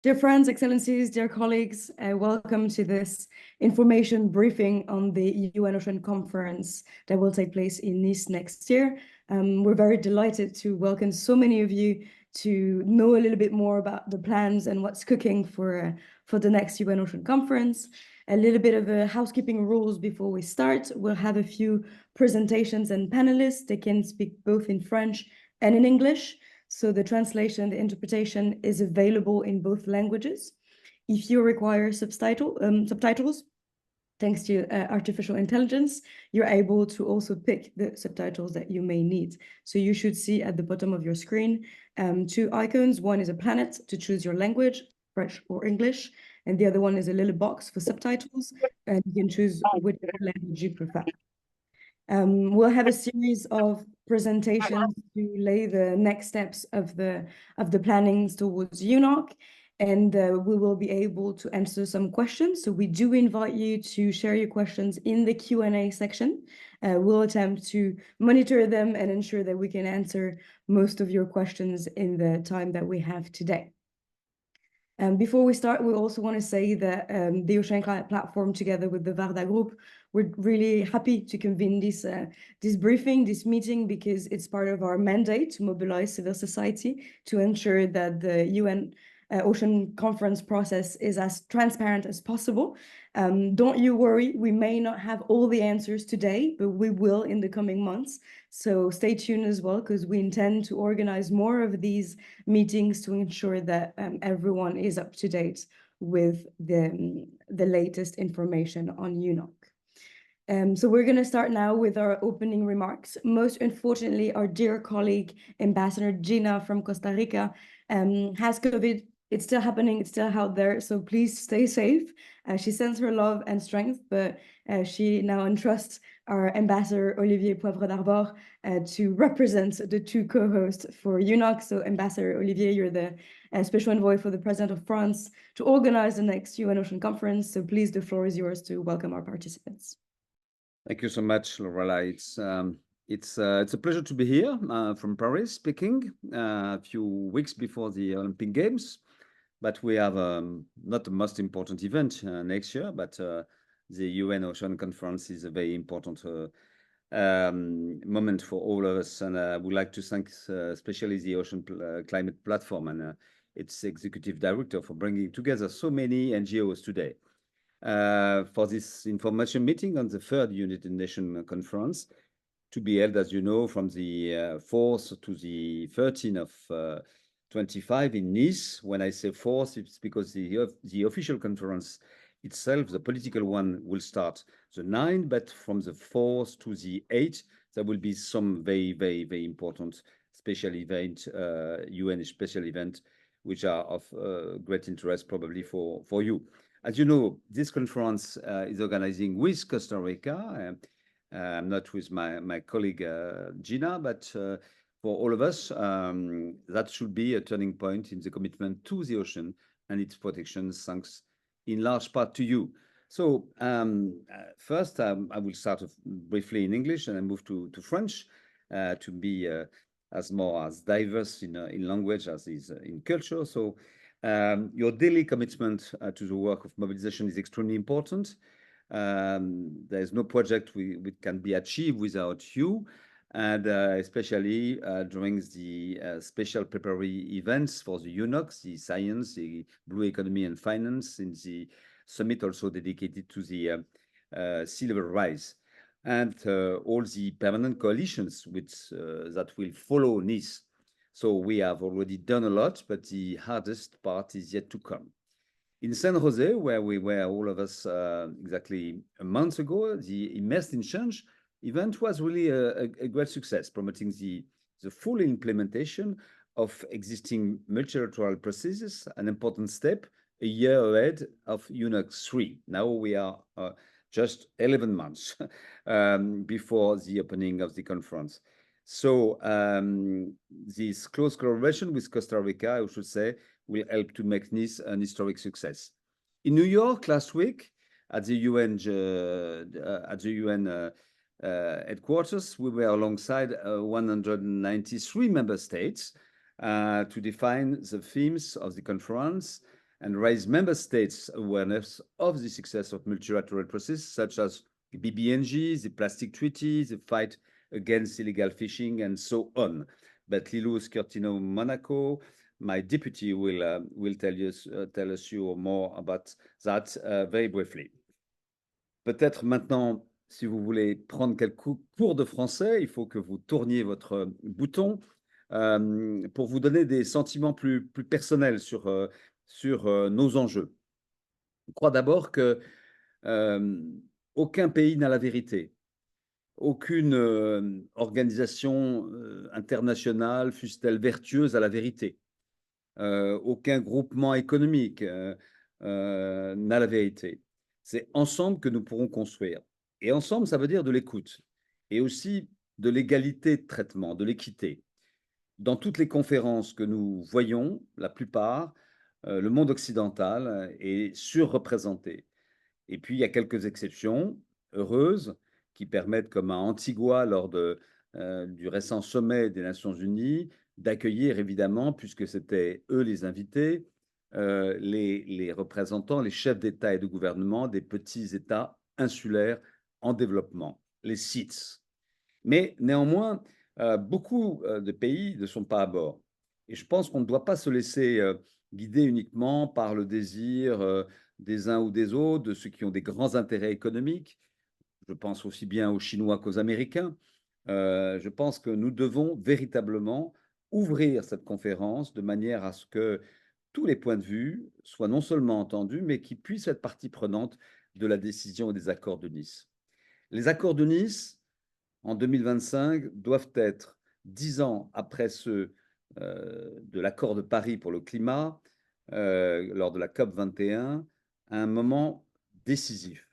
Dear friends, excellencies, dear colleagues, welcome to this information briefing on the UN Ocean Conference that will take place in Nice next year. We're very delighted to welcome so many of you to know a little bit more about the plans and what's cooking for the next UN Ocean Conference. A little bit of housekeeping rules before we start. We'll have a few presentations and panelists. They can speak both in French and in English. So the translation, the interpretation is available in both languages. If you require subtitles, thanks to artificial intelligence, you're able to also pick the subtitles that you may need. So you should see at the bottom of your screen two icons. One is a planet to choose your language, French or English, and the other one is a little box for subtitles, and you can choose whichever language you prefer. We'll have a series of presentations to lay the next steps of the plannings towards UNOC, and we will be able to answer some questions. So we do invite you to share your questions in the Q&A section. We'll attempt to monitor them and ensure that we can answer most of your questions in the time that we have today. Before we start, we also want to say that the Ocean Climate Platform, together with the Varda Group, we're really happy to convene this briefing, this meeting, because it's part of our mandate to mobilize civil society to ensure that the UN Ocean Conference process is as transparent as possible. Don't you worry, we may not have all the answers today, but we will in the coming months. So stay tuned as well, because we intend to organize more of these meetings to ensure that everyone is up to date with the latest information on UNOC. So we're going to start now with our opening remarks. Most unfortunately, our dear colleague, Ambassador Gina from Costa Rica, has COVID. It's still happening, it's still out there, so please stay safe. She sends her love and strength, but she now entrusts our Ambassador Olivier Poivre d'Arvor to represent the two co-hosts for UNOC. So Ambassador Olivier, you're the special envoy for the President of France to organize the next UN Ocean Conference. So please, the floor is yours to welcome our participants. Thank you so much, Lorella. It's a pleasure to be here from Paris, speaking a few weeks before the Olympic Games. But we have not the most important event next year, but the UN Ocean Conference is a very important moment for all of us. And I would like to thank especially the Ocean Climate Platform and its executive director for bringing together so many NGOs today for this information meeting on the third United Nations Conference to be held, as you know, from the 4th to the 13th of 25 in Nice. When I say 4th, it's because the official conference itself, the political one, will start the 9th, but from the 4th to the 8th, there will be some very, very, very important special event, UN special event, which are of great interest probably for you. As you know, this conference is organizing with Costa Rica. I'm not with my colleague Gina, but for all of us, that should be a turning point in the commitment to the ocean and its protection, thanks in large part to you. So first, I will start briefly in English and then move to French to be as diverse in language as is in culture. So your daily commitment to the work of mobilization is extremely important. There is no project we can be achieved without you. And especially during the special preparatory events for the UNOC, the science, the blue economy and finance, in the summit also dedicated to the sea level rise, and all the permanent coalitions that will follow Nice. So we have already done a lot, but the hardest part is yet to come. In San Jose, where we were all of us exactly a month ago, the Immersed in Change event was really a great success, promoting the full implementation of existing multilateral processes, an important step a year ahead of UNOC 3. Now we are just 11 months before the opening of the conference. So this close collaboration with Costa Rica, I should say, will help to make Nice an historic success. In New York last week, at the UN headquarters, we were alongside 193 member states to define the themes of the conference and raise member states' awareness of the success of multilateral processes such as the BBNG, the plastic treaty, the fight against illegal fishing, and so on. But Lilou Sciortino Monaco, my deputy, will tell us you more about that very briefly. Peut-être maintenant, si vous voulez prendre quelques cours de français, il faut que vous tourniez votre bouton pour vous donner des sentiments plus personnels sur nos enjeux. Je crois d'abord que aucun pays n'a la vérité. Aucune organisation internationale, fût-elle vertueuse, a la vérité. Aucun groupement économique n'a la vérité. C'est ensemble que nous pourrons construire. Et ensemble, ça veut dire de l'écoute et aussi de l'égalité de traitement, de l'équité. Dans toutes les conférences que nous voyons, la plupart, le monde occidental est surreprésenté. Et puis, il y a quelques exceptions heureuses qui permettent, comme à Antigua lors du récent sommet des Nations Unies, d'accueillir évidemment, puisque c'était eux les invités, les représentants, les chefs d'État et de gouvernement des petits États insulaires en développement, les SIDS. Mais néanmoins, beaucoup de pays ne sont pas à bord. Et je pense qu'on ne doit pas se laisser guider uniquement par le désir des uns ou des autres, de ceux qui ont des grands intérêts économiques. Je pense aussi bien aux Chinois qu'aux Américains. Je pense que nous devons véritablement ouvrir cette conférence de manière à ce que tous les points de vue soient non seulement entendus, mais qu'ils puissent être partie prenante de la décision et des accords de Nice. Les accords de Nice, en 2025, doivent être 10 ans après ceux de l'accord de Paris pour le climat, lors de la COP 21, un moment décisif.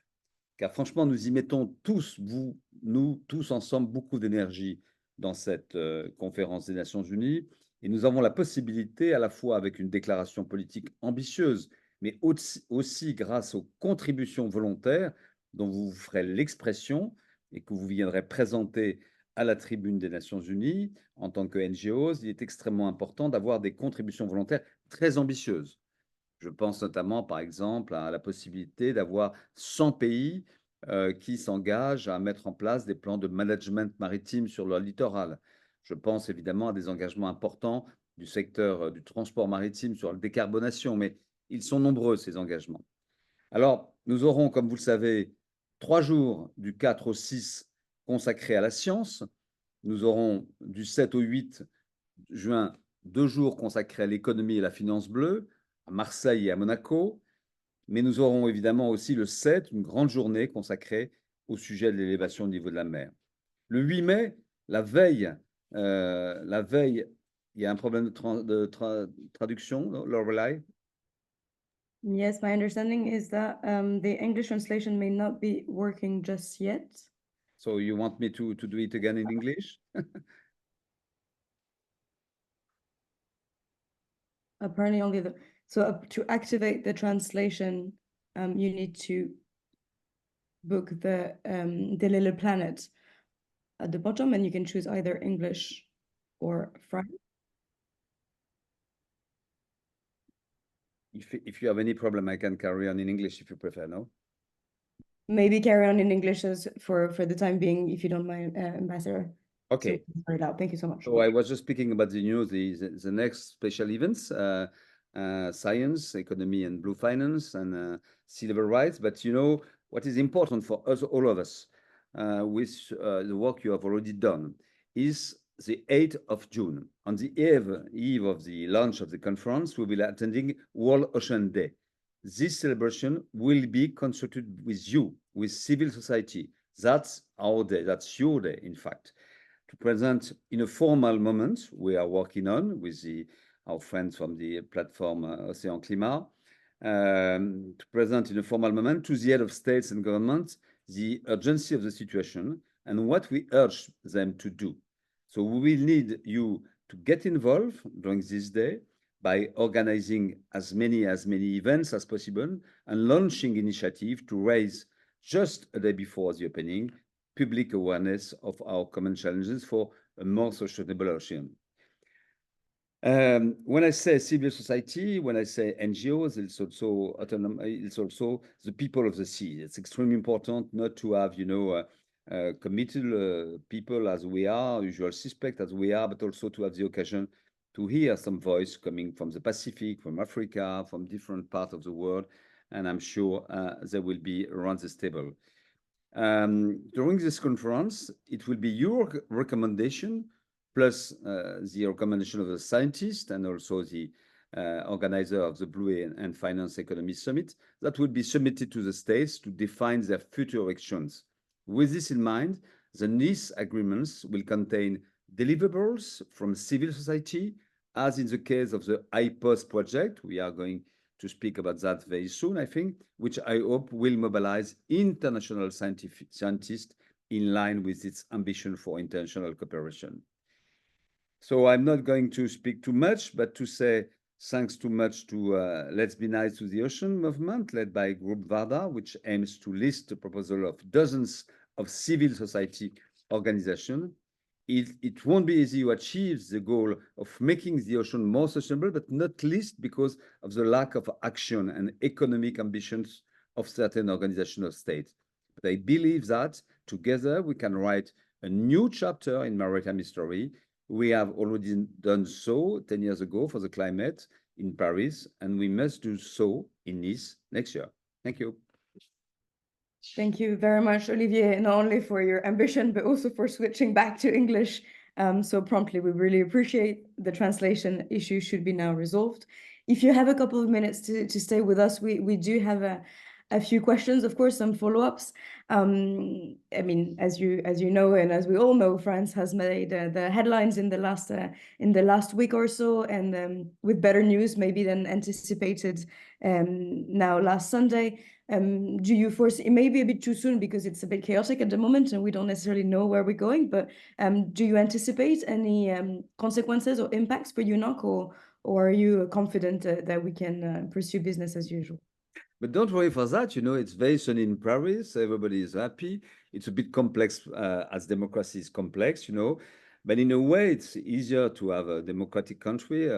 Car franchement, nous y mettons tous, nous tous ensemble, beaucoup d'énergie dans cette conférence des Nations Unies. Et nous avons la possibilité, à la fois avec une déclaration politique ambitieuse, mais aussi grâce aux contributions volontaires dont vous ferez l'expression et que vous viendrez présenter à la tribune des Nations Unies en tant que NGOs, il est extrêmement important d'avoir des contributions volontaires très ambitieuses. Je pense notamment, par exemple, à la possibilité d'avoir 100 pays qui s'engagent à mettre en place des plans de management maritime sur leur littoral. Je pense évidemment à des engagements importants du secteur du transport maritime sur la décarbonation, mais ils sont nombreux, ces engagements. Alors, nous aurons, comme vous le savez, 3 jours du 4 au 6 consacrés à la science. Nous aurons du 7 au 8 juin 2 jours consacrés à l'économie et la finance bleue, à Marseille et à Monaco. Mais nous aurons évidemment aussi le 7, une grande journée consacrée au sujet de l'élévation du niveau de la mer. Le 8 mai, la veille, il y a un problème de traduction, Lorelai? Yes, my understanding is that the English translation may not be working just yet. So you want me to do it again in English? Apparently only to activate the translation, you need to book the little planet at the bottom, and you can choose either English or French. If you have any problem, I can carry on in English if you prefer, no? Maybe carry on in English as for the time being, if you don't mind, Ambassador. Okay. So it out. Thank you so much. So I was just speaking about the next special events, science, economy, and blue finance, and sea level rise. But you know what is important for us, all of us, with the work you have already done, is the 8th of June. On the eve of the launch of the conference, we will be attending World Ocean Day. This celebration will be concerted with you, with civil society. That's our day. That's your day, in fact. To present in a formal moment we are working on with our friends from the platform Océan Climat, to present in a formal moment to the head of states and governments the urgency of the situation and what we urge them to do. So we will need you to get involved during this day by organizing as many events as possible and launching initiatives to raise, just a day before the opening, public awareness of our common challenges for a more sustainable ocean. When I say civil society, when I say NGOs, it's also the people of the sea. It's extremely important not to have, committed people as we are, usual suspect as we are, but also to have the occasion to hear some voice coming from the Pacific, from Africa, from different parts of the world. And I'm sure they will be around this table. During this conference, it will be your recommendation plus the recommendation of the scientists and also the organizer of the Blue and Finance Economy Summit that will be submitted to the states to define their future actions. With this in mind, the Nice agreements will contain deliverables from civil society, as in the case of the IPOS project. We are going to speak about that very soon, I think, which I hope will mobilize international scientists in line with its ambition for international cooperation. So I'm not going to speak too much, but to say thanks too much to Let's Be Nice to the Ocean movement, led by Group VARDA, which aims to list a proposal of dozens of civil society organizations. It won't be easy to achieve the goal of making the ocean more sustainable, but not least because of the lack of action and economic ambitions of certain organizations of states. But I believe that together we can write a new chapter in maritime history. We have already done so 10 years ago for the climate in Paris, and we must do so in Nice next year. Thank you. Thank you very much, Olivier, not only for your ambition, but also for switching back to English so promptly. We really appreciate the translation issue should be now resolved. If you have a couple of minutes to stay with us, we do have a few questions, of course, some follow-ups. I mean, as you know, and as we all know, France has made the headlines in the last week or so, and with better news maybe than anticipated now last Sunday. Do you foresee, it may be a bit too soon because it's a bit chaotic at the moment and we don't necessarily know where we're going, but do you anticipate any consequences or impacts for UNOC, or are you confident that we can pursue business as usual? But don't worry for that, it's very sunny in Paris, everybody is happy. It's a bit complex as democracy is complex, but in a way it's easier to have a democratic country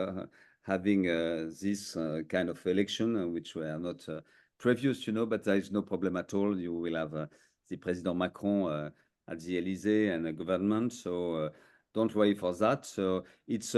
having this kind of election, which were not previous, but there is no problem at all. You will have the President Macron at the Elysee and the government, so don't worry for that. So it's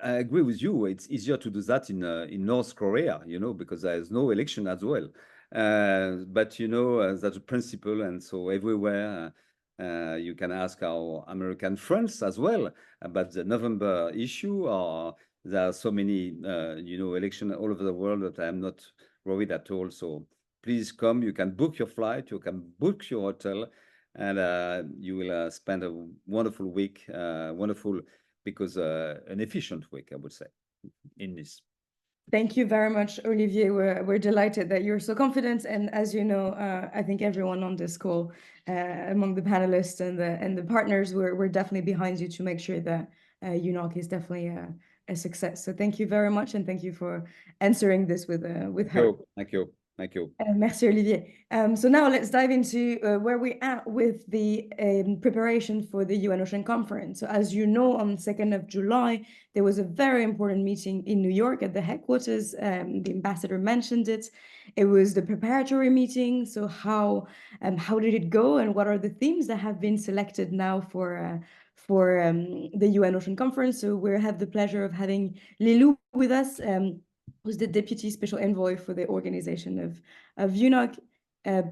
I agree with you. It's easier to do that in North Korea, because there is no election as well. But that's a principle, and so everywhere you can ask our American friends as well about the November issue. Or there are so many elections all over the world that I am not worried at all. So please come. You can book your flight. You can book your hotel, and you will spend a wonderful week. Because an efficient week, I would say, in this. Thank you very much, Olivier. We're delighted that you're so confident. And as you know, I think everyone on this call, among the panelists and the partners, we're definitely behind you to make sure that UNOC is definitely a success. So thank you very much, and thank you for answering this with her. Thank you. Thank you. Merci, Olivier. So now let's dive into where we're at with the preparation for the UN Ocean Conference. So as you know, on the 2nd of July, there was a very important meeting in New York at the headquarters. The ambassador mentioned it. It was the preparatory meeting. So how did it go, and what are the themes that have been selected now for the UN Ocean Conference? So we have the pleasure of having Lilou with us, who's the Deputy Special Envoy for the organization of UNOC.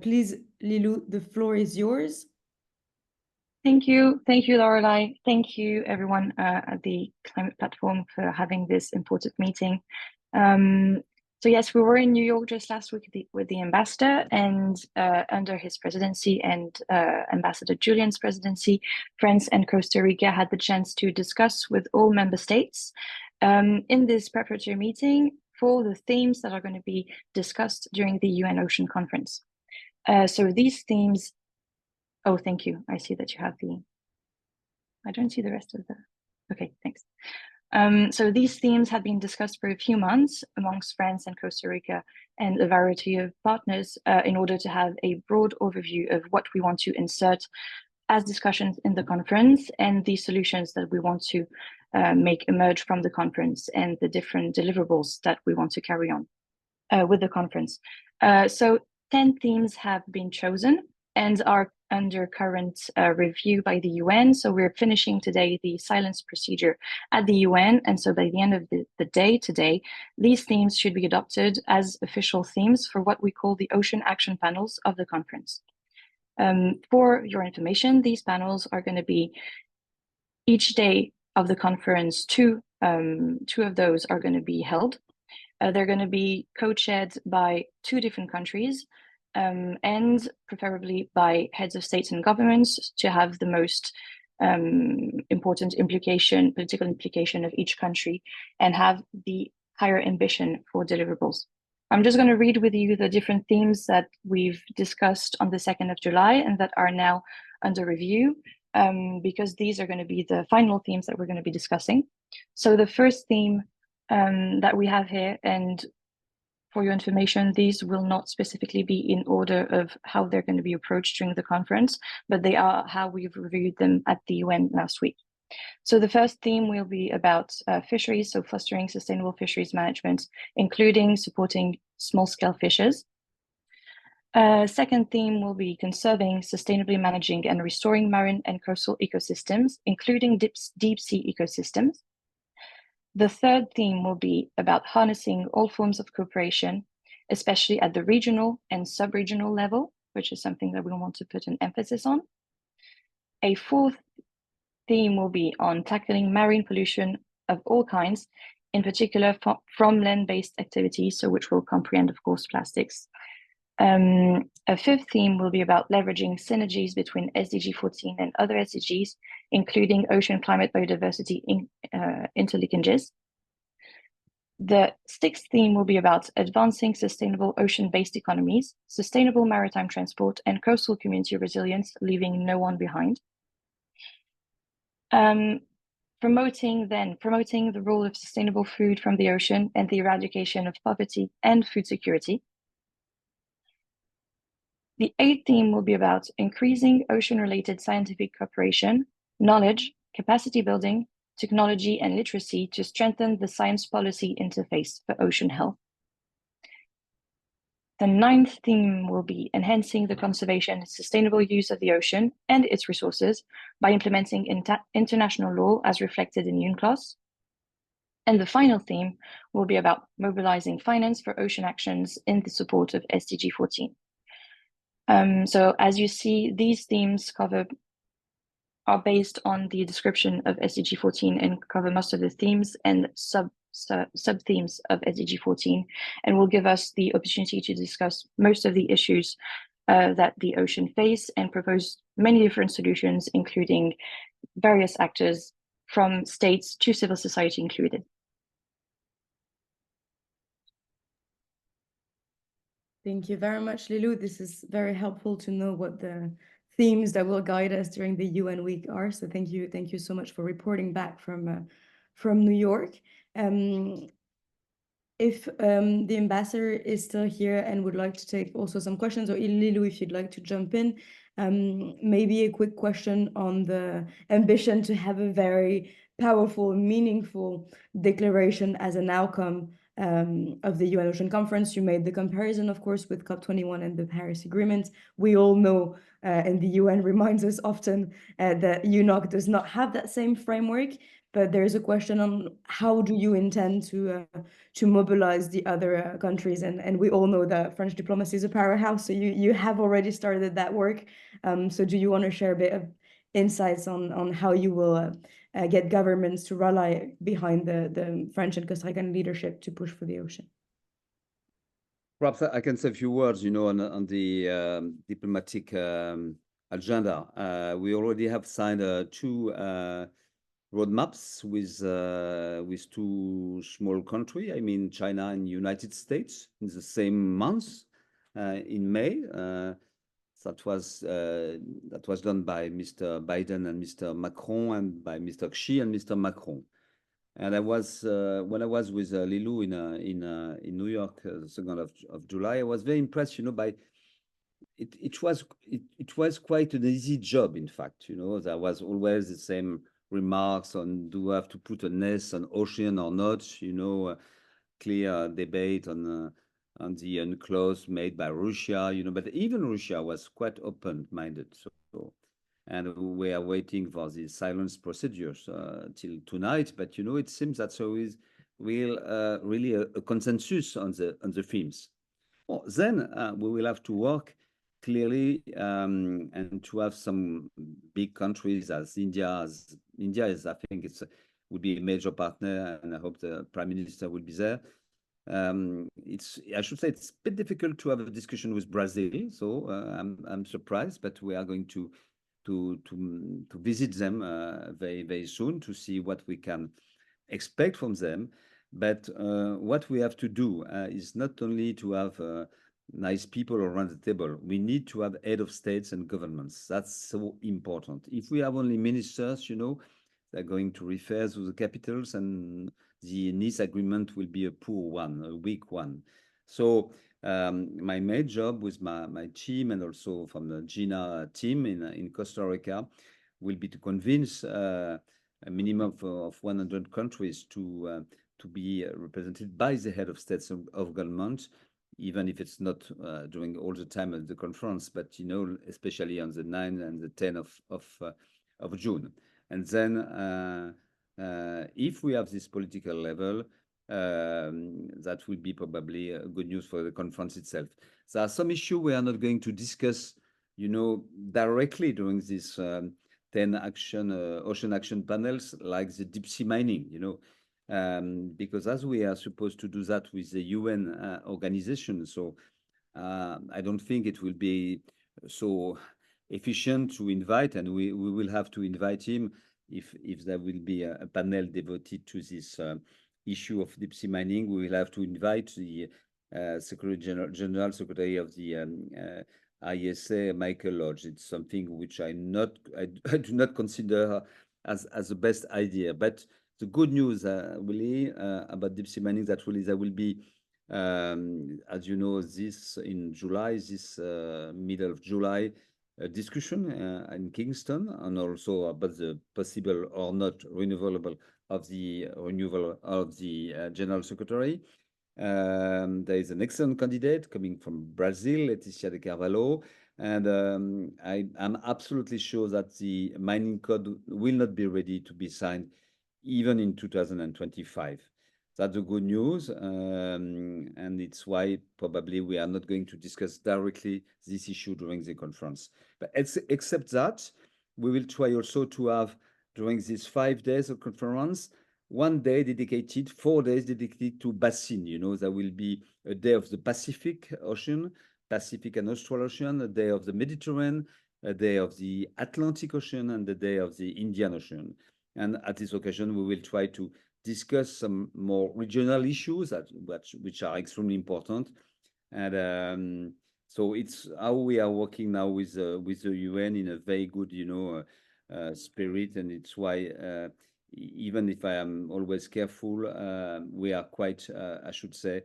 Please, Lilou, the floor is yours. Thank you, Lorelei. Thank you, everyone at the Climate Platform for having this important meeting. So yes, we were in New York just last week with the ambassador, and under his presidency and Ambassador Julian's presidency, France and Costa Rica had the chance to discuss with all member states in this preparatory meeting for the themes that are going to be discussed during the UN Ocean Conference. So these themes, oh, thank you. I see that you have I don't see the rest of the, okay, thanks. So these themes have been discussed for a few months amongst France and Costa Rica and a variety of partners in order to have a broad overview of what we want to insert as discussions in the conference and the solutions that we want to make emerge from the conference and the different deliverables that we want to carry on with the conference. So 10 themes have been chosen and are under current review by the UN. So we're finishing today the silence procedure at the UN. And so by the end of the day today, these themes should be adopted as official themes for what we call the Ocean Action Panels of the conference. For your information, these panels are going to be each day of the conference, two of those are going to be held. They're going to be co-chaired by 2 different countries and preferably by heads of states and governments to have the most important political implication of each country and have the higher ambition for deliverables. I'm just going to read with you the different themes that we've discussed on the 2nd of July and that are now under review, because these are going to be the final themes that we're going to be discussing. So the first theme that we have here, and for your information, these will not specifically be in order of how they're going to be approached during the conference, but they are how we've reviewed them at the UN last week. So the first theme will be about fisheries, so fostering sustainable fisheries management, including supporting small-scale fishes. Second theme will be conserving, sustainably managing and restoring marine and coastal ecosystems, including deep sea ecosystems. The third theme will be about harnessing all forms of cooperation, especially at the regional and sub-regional level, which is something that we want to put an emphasis on. A fourth theme will be on tackling marine pollution of all kinds, in particular from land-based activities, so which will comprehend, of course, plastics. A fifth theme will be about leveraging synergies between SDG 14 and other SDGs, including ocean climate biodiversity interlinkages. The sixth theme will be about advancing sustainable ocean-based economies, sustainable maritime transport, and coastal community resilience, leaving no one behind. Promoting the role of sustainable food from the ocean and the eradication of poverty and food security. The eighth theme will be about increasing ocean-related scientific cooperation, knowledge, capacity building, technology, and literacy to strengthen the science policy interface for ocean health. The ninth theme will be enhancing the conservation and sustainable use of the ocean and its resources by implementing international law as reflected in UNCLOS. And the final theme will be about mobilizing finance for ocean actions in the support of SDG 14. So as you see, these themes are based on the description of SDG 14 and cover most of the themes and sub-themes of SDG 14, and will give us the opportunity to discuss most of the issues that the ocean face and propose many different solutions, including various actors from states to civil society included. Thank you very much, Lilou. This is very helpful to know what the themes that will guide us during the UN week are. So thank you so much for reporting back from New York. If the ambassador is still here and would like to take also some questions, or Lilou, if you'd like to jump in, maybe a quick question on the ambition to have a very powerful, meaningful declaration as an outcome of the UN Ocean Conference. You made the comparison, of course, with COP21 and the Paris Agreement. We all know, and the UN reminds us often that UNOC does not have that same framework, but there's a question on how do you intend to mobilize the other countries, and we all know that French diplomacy is a powerhouse, so you have already started that work. So do you want to share a bit of insights on how you will get governments to rally behind the French and Costa Rican leadership to push for the ocean? Perhaps I can say a few words, on the diplomatic agenda. We already have signed 2 roadmaps with 2 small countries. I mean, China and United States in the same month, in May. That was done by Mr. Biden and Mr. Macron, and by Mr. Xi and Mr. Macron. And I was when I was with Lilou in New York, the 2nd of July, I was very impressed, by it was quite an easy job, in fact. You know, there was always the same remarks on do we have to put an S on ocean or not, you know, clear debate on the UNCLOS made by Russia, you know, but even Russia was quite open-minded. So, and we are waiting for the silence procedures till tonight. But you know, it seems that there is really a consensus on the themes. Well, then we will have to work clearly and to have some big countries as India. As India is, I think, would be a major partner, and I hope the Prime Minister will be there. I should say it's a bit difficult to have a discussion with Brazil, so I'm surprised, but we are going to visit them very soon to see what we can expect from them. But what we have to do is not only to have nice people around the table. We need to have head of states and governments. That's so important. If we have only ministers, you know, they're going to refer to the capitals, and the Nice agreement will be a poor one, a weak one. So my main job with my team and also from the GINA team in Costa Rica will be to convince a minimum of 100 countries to be represented by the head of states of government, even if it's not during all the time at the conference, but you know, especially on the 9th and the 10th of June. And then if we have this political level, that will be probably good news for the conference itself. There are some issues we are not going to discuss, you know, directly during this 10 ocean action panels, like the deep sea mining, you know, because as we are supposed to do that with the UN organization, so I don't think it will be so efficient to invite, and we will have to invite him if there will be a panel devoted to this issue of deep sea mining. We will have to invite the General Secretary of the ISA, Michael Lodge. It's something which I do not consider as the best idea. But the good news really about deep sea mining, that really there will be, as you know, this in July, this middle of July, a discussion in Kingston, and also about the possible or not renewal of the General Secretary. There is an excellent candidate coming from Brazil, Leticia de Carvalho, and I'm absolutely sure that the mining code will not be ready to be signed even in 2025. That's the good news, and it's why probably we are not going to discuss directly this issue during the conference. But except that, we will try also to have, during these 5 days of conference, 1 day dedicated, 4 days dedicated to basin. You know, there will be a day of the Pacific Ocean, Pacific and Austral Ocean, a day of the Mediterranean, a day of the Atlantic Ocean, and a day of the Indian Ocean. And at this occasion, we will try to discuss some more regional issues which are extremely important. And so it's how we are working now with the UN in a very good, you know, spirit. And it's why, even if I am always careful, we are quite, I should say,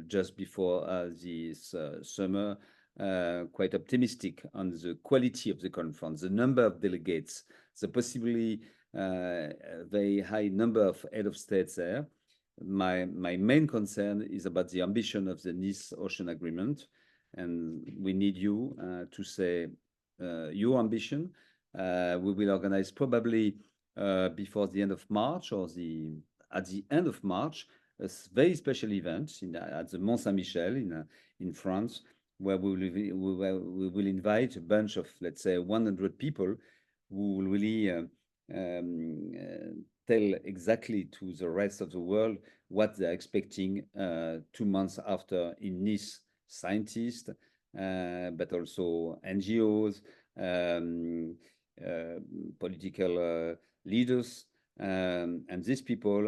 just before this summer, quite optimistic on the quality of the conference, the number of delegates, the possibly a very high number of head of states there. My main concern is about the ambition of the Nice Ocean Agreement, and we need you to say your ambition. We will organize probably before the end of March or at the end of March a very special event at the Mont Saint-Michel in France, where we will invite a bunch of, let's say, 100 people who will really tell exactly to the rest of the world what they're expecting 2 months after in Nice. Scientists, but also NGOs, political leaders, and these people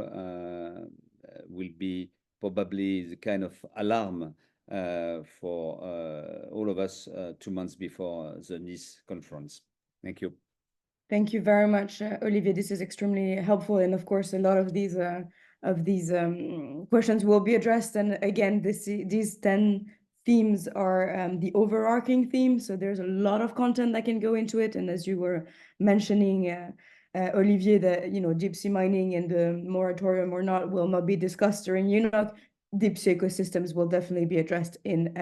will be probably the kind of alarm for all of us 2 months before the Nice conference. Thank you. Thank you very much, Olivier. This is extremely helpful, and of course, a lot of these questions will be addressed. And again, these 10 themes are the overarching theme. So there's a lot of content that can go into it. And as you were mentioning, Olivier, that deep sea mining and the moratorium or not will not be discussed during UNOC. Deep sea ecosystems will definitely be addressed in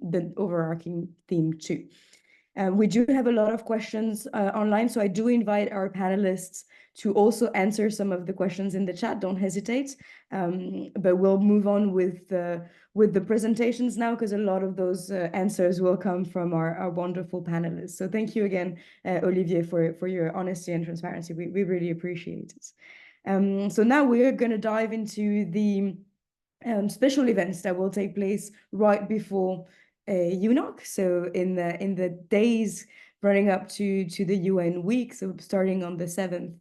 the overarching theme too. We do have a lot of questions online, so I do invite our panelists to also answer some of the questions in the chat. Don't hesitate. But we'll move on with the presentations now, because a lot of those answers will come from our wonderful panelists. So thank you again, Olivier, for your honesty and transparency. We really appreciate it. So now we're going to dive into the special events that will take place right before UNOC. So in the days running up to the UN week, so starting on the 7th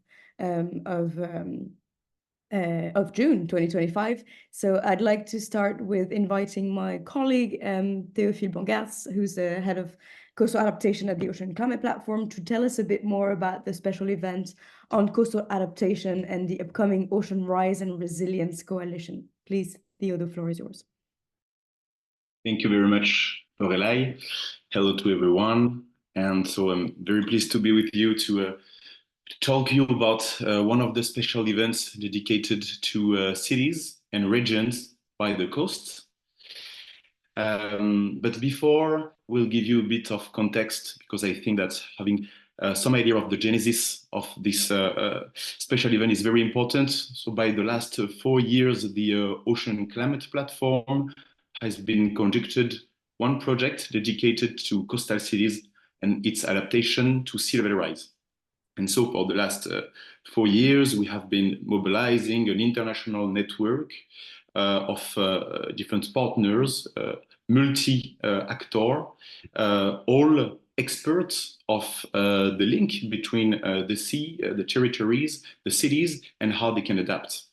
of June 2025. So I'd like to start with inviting my colleague Théophile Bongartz, who's the head of coastal adaptation at the Ocean Climate Platform, to tell us a bit more about the special event on coastal adaptation and the upcoming Ocean Rise and Resilience Coalition. Please, Theo, the floor is yours. Thank you very much, Lorelai. Hello to everyone. And so I'm very pleased to be with you to talk to you about one of the special events dedicated to cities and regions by the coast. But before, we'll give you a bit of context, because I think that having some idea of the genesis of this special event is very important. So by the last 4 years, the Ocean Climate Platform has been conducted one project dedicated to coastal cities and its adaptation to sea level rise. And so for the last 4 years, we have been mobilizing an international network of different partners, multi-actor, all experts of the link between the sea, the territories, the cities, and how they can adapt.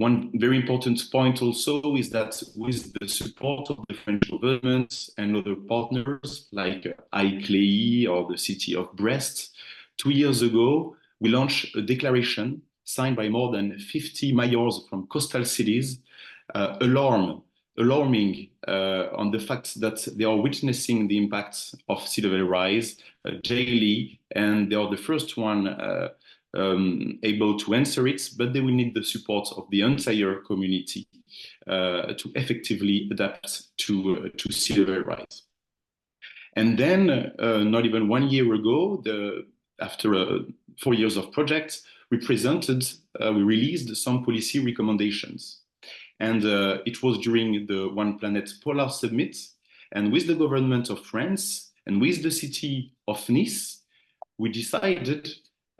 One very important point also is that with the support of the French government and other partners like ICLEI or the city of Brest, 2 years ago, we launched a declaration signed by more than 50 mayors from coastal cities, alarming on the fact that they are witnessing the impacts of sea level rise daily, and they are the first one able to answer it, but they will need the support of the entire community to effectively adapt to sea level rise. And then, not even 1 year ago, after 4 years of project, we released some policy recommendations. And it was during the One Planet Polar Summit, and with the government of France and with the city of Nice, we decided,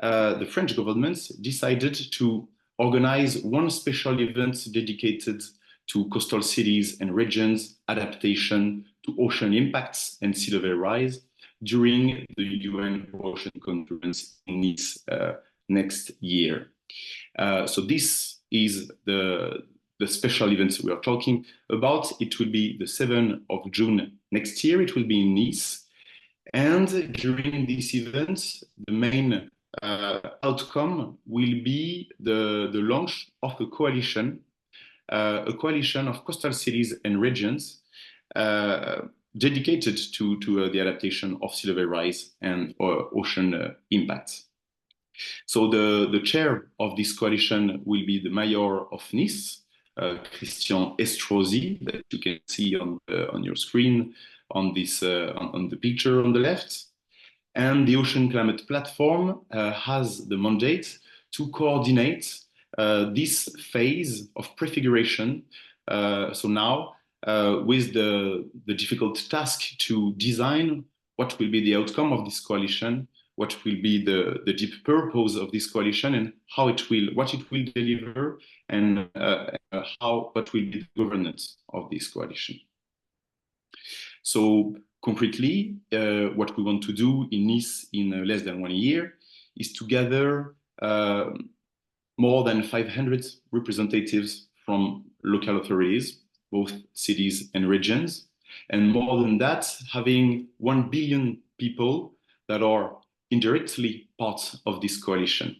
the French government decided to organize one special event dedicated to coastal cities and regions adaptation to ocean impacts and sea level rise during the UN Ocean Conference in Nice next year. So this is the special events we are talking about. It will be the 7th of June next year. It will be in Nice. And during this event, the main outcome will be the launch of a coalition of coastal cities and regions dedicated to the adaptation of sea level rise and ocean impacts. So the chair of this coalition will be the mayor of Nice, Christian Estrosi, that you can see on your screen on this on the picture on the left. And the Ocean Climate Platform has the mandate to coordinate this phase of prefiguration. So now, with the difficult task to design what will be the outcome of this coalition, what will be the deep purpose of this coalition, and what it will deliver, and what will be the governance of this coalition. So concretely, what we want to do in Nice in less than 1 year is to gather more than 500 representatives from local authorities, both cities and regions, and more than that, having 1 billion people that are indirectly part of this coalition.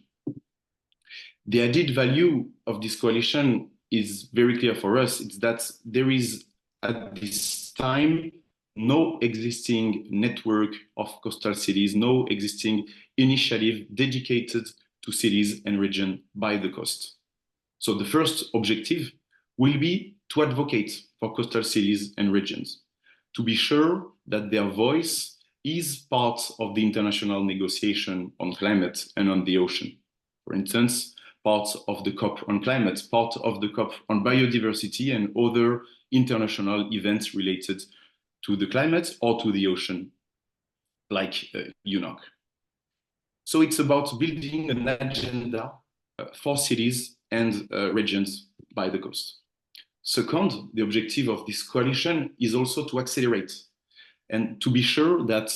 The added value of this coalition is very clear for us. It's that there is at this time, no existing network of coastal cities, no existing initiative dedicated to cities and regions by the coast. So the first objective will be to advocate for coastal cities and regions, to be sure that their voice is part of the international negotiation on climate and on the ocean. For instance, part of the COP on climate, part of the COP on biodiversity and other international events related to the climate or to the ocean, like UNOC. So it's about building an agenda for cities and regions by the coast. Second, the objective of this coalition is also to accelerate and to be sure that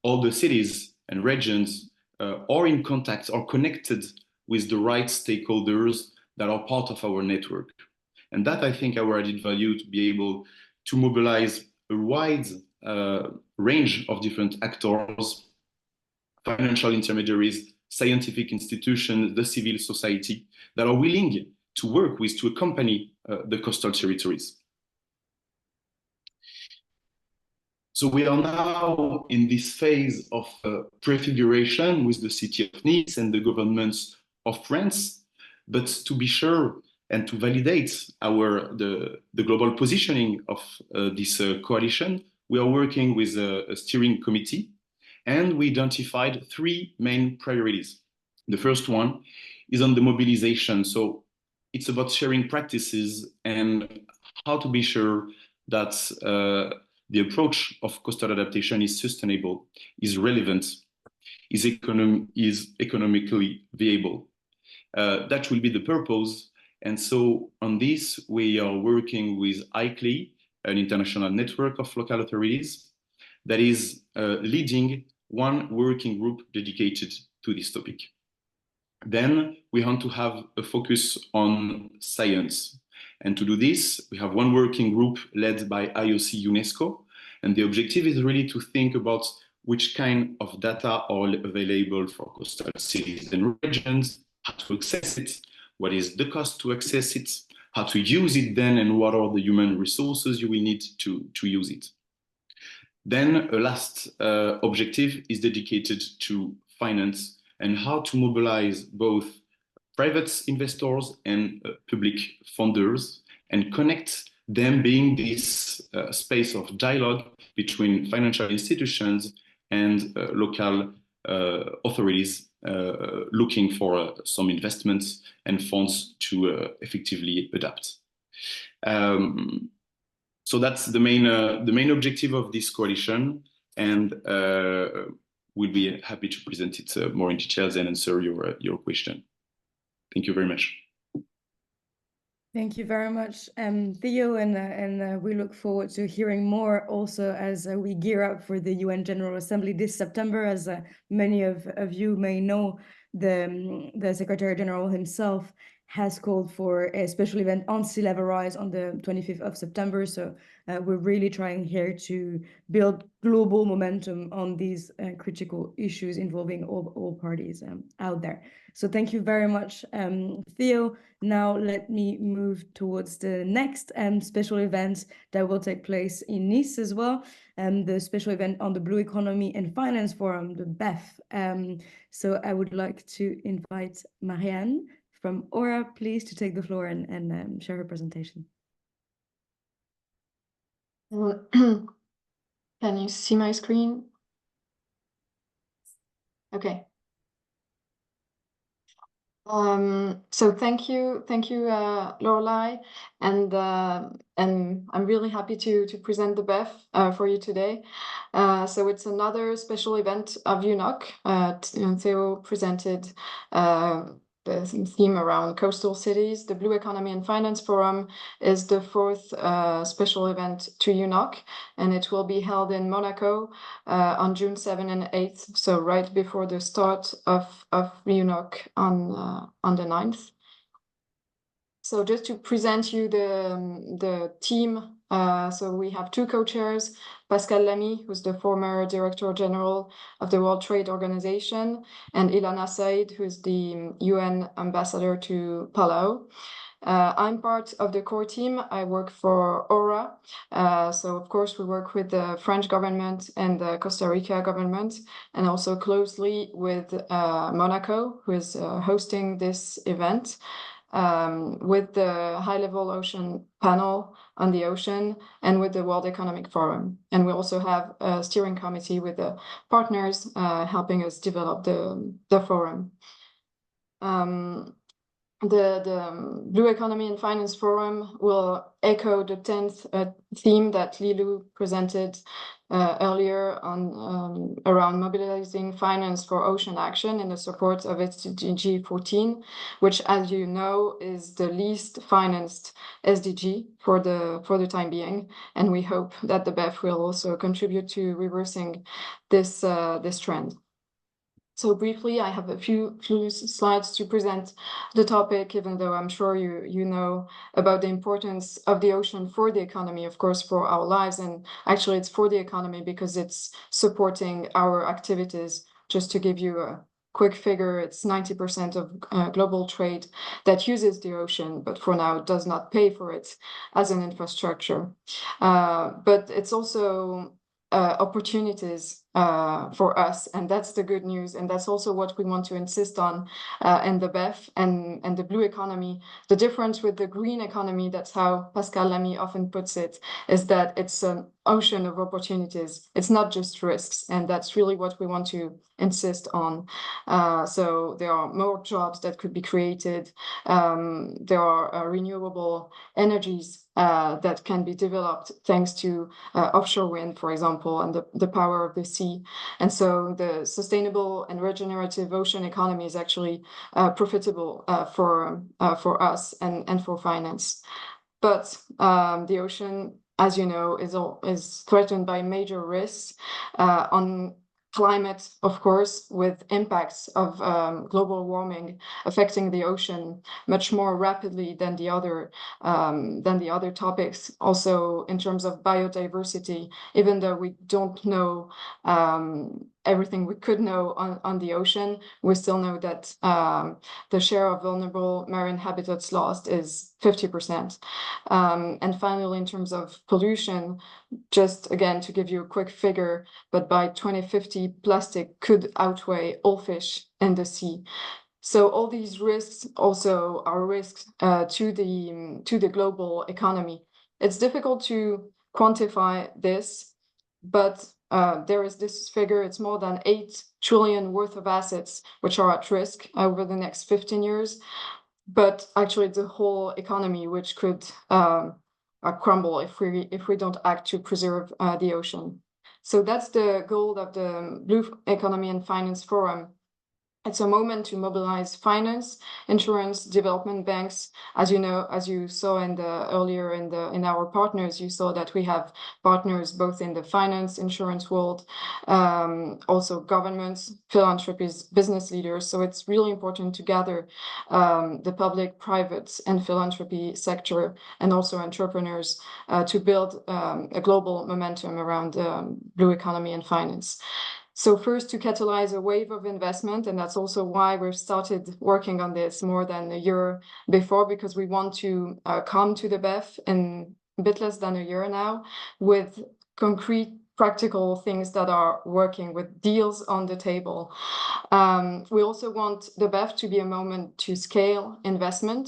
all the cities and regions are in contact or connected with the right stakeholders that are part of our network. And that, I think, our added value to be able to mobilize a wide range of different actors, financial intermediaries, scientific institutions, the civil society that are willing to work with, to accompany the coastal territories. So we are now in this phase of prefiguration with the city of Nice and the governments of France, but to be sure and to validate the global positioning of this coalition, we are working with a steering committee, and we identified three main priorities. The first one is on the mobilization. So it's about sharing practices and how to be sure that the approach of coastal adaptation is sustainable, is relevant, is economically viable. That will be the purpose. And so on this, we are working with ICLEI, an international network of local authorities, that is leading one working group dedicated to this topic. Then we want to have a focus on science. And to do this, we have one working group led by IOC UNESCO. And the objective is really to think about which kind of data are available for coastal cities and regions, how to access it, what is the cost to access it, how to use it then, and what are the human resources you will need to use it. Then a last objective is dedicated to finance and how to mobilize both private investors and public funders and connect them, being this space of dialogue between financial institutions and local authorities looking for some investments and funds to effectively adapt. So that's the main objective of this coalition, and we'll be happy to present it more in details and answer your question. Thank you very much. Thank you very much, Theo, and we look forward to hearing more also as we gear up for the UN General Assembly this September. As many of you may know, the Secretary General himself has called for a special event on sea level rise on the 25th of September. So we're really trying here to build global momentum on these critical issues involving all parties out there. So thank you very much, Theo. Now let me move towards the next special event that will take place in Nice as well, the special event on the Blue Economy and Finance Forum, the BEF. So I would like to invite Marianne from Aura, please, to take the floor and share her presentation. Can you see my screen? Okay. So thank you, Lorelei, and I'm really happy to present the BEF for you today. So it's another special event of UNOC. Theo presented the theme around coastal cities. The Blue Economy and Finance Forum is the fourth special event to UNOC, and it will be held in Monaco on June 7 and 8th, so right before the start of UNOC on the 9th. So just to present you the team, so we have two co-chairs, Pascal Lamy, who's the former Director General of the World Trade Organization, and Ilana Said, who's the UN Ambassador to Palau. I'm part of the core team. I work for AURA. So of course we work with the French government and the Costa Rica government, and also closely with Monaco, who is hosting this event, with the high-level ocean panel on the ocean, and with the World Economic Forum. And we also have a steering committee with the partners helping us develop the forum. The Blue Economy and Finance Forum will echo the 10th theme that Lilou presented earlier on around mobilizing finance for ocean action in the support of SDG 14, which, as you know, is the least financed SDG for the time being. And we hope that the BEF will also contribute to reversing this trend. So briefly, I have a few slides to present the topic, even though I'm sure you know about the importance of the ocean for the economy, of course, for our lives. And actually, it's for the economy because it's supporting our activities. Just to give you a quick figure, it's 90% of global trade that uses the ocean, but for now does not pay for it as an infrastructure. But it's also opportunities for us, and that's the good news, and that's also what we want to insist on in the BEF and the blue economy. The difference with the green economy, that's how Pascal Lamy often puts it, is that it's an ocean of opportunities. It's not just risks, and that's really what we want to insist on. So there are more jobs that could be created. There are renewable energies that can be developed thanks to offshore wind, for example, and the power of the sea. And so the sustainable and regenerative ocean economy is actually profitable for us and for finance. But the ocean, as you know, is threatened by major risks on climate, of course, with impacts of global warming affecting the ocean much more rapidly than the other topics. Also, in terms of biodiversity, even though we don't know everything we could know on the ocean, we still know that the share of vulnerable marine habitats lost is 50%. And finally, in terms of pollution, just again to give you a quick figure, but by 2050, plastic could outweigh all fish in the sea. So all these risks also are risks to the global economy. It's difficult to quantify this, but there is this figure. It's more than 8 trillion worth of assets which are at risk over the next 15 years. But actually, the whole economy which could crumble if we don't act to preserve the ocean. So that's the goal of the Blue Economy and Finance Forum. It's a moment to mobilize finance, insurance, development banks. As you know, as you saw earlier in our partners, you saw that we have partners both in the finance, insurance world, also governments, philanthropies, business leaders. So it's really important to gather the public, private, and philanthropy sector, and also entrepreneurs to build a global momentum around blue economy and finance. So first, to catalyze a wave of investment, and that's also why we've started working on this more than a year before, because we want to come to the BEF in a bit less than a year now with concrete practical things that are working, with deals on the table. We also want the BEF to be a moment to scale investment,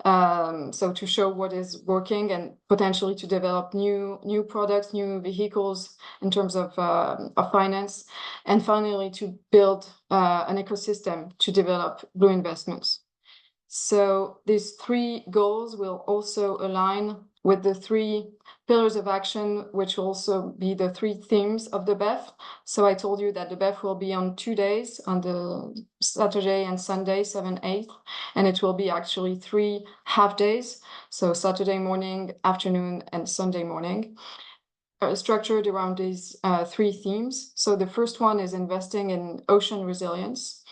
so to show what is working and potentially to develop new products, new vehicles in terms of finance, and finally to build an ecosystem to develop blue investments. So these 3 goals will also align with the 3 pillars of action, which will also be the 3 themes of the BEF. So I told you that the BEF will be on 2 days, on the Saturday and Sunday, 7th, 8th, and it will be actually 3 half days. So Saturday morning, afternoon, and Sunday morning, structured around these 3 themes. So the first one is investing in ocean resilience.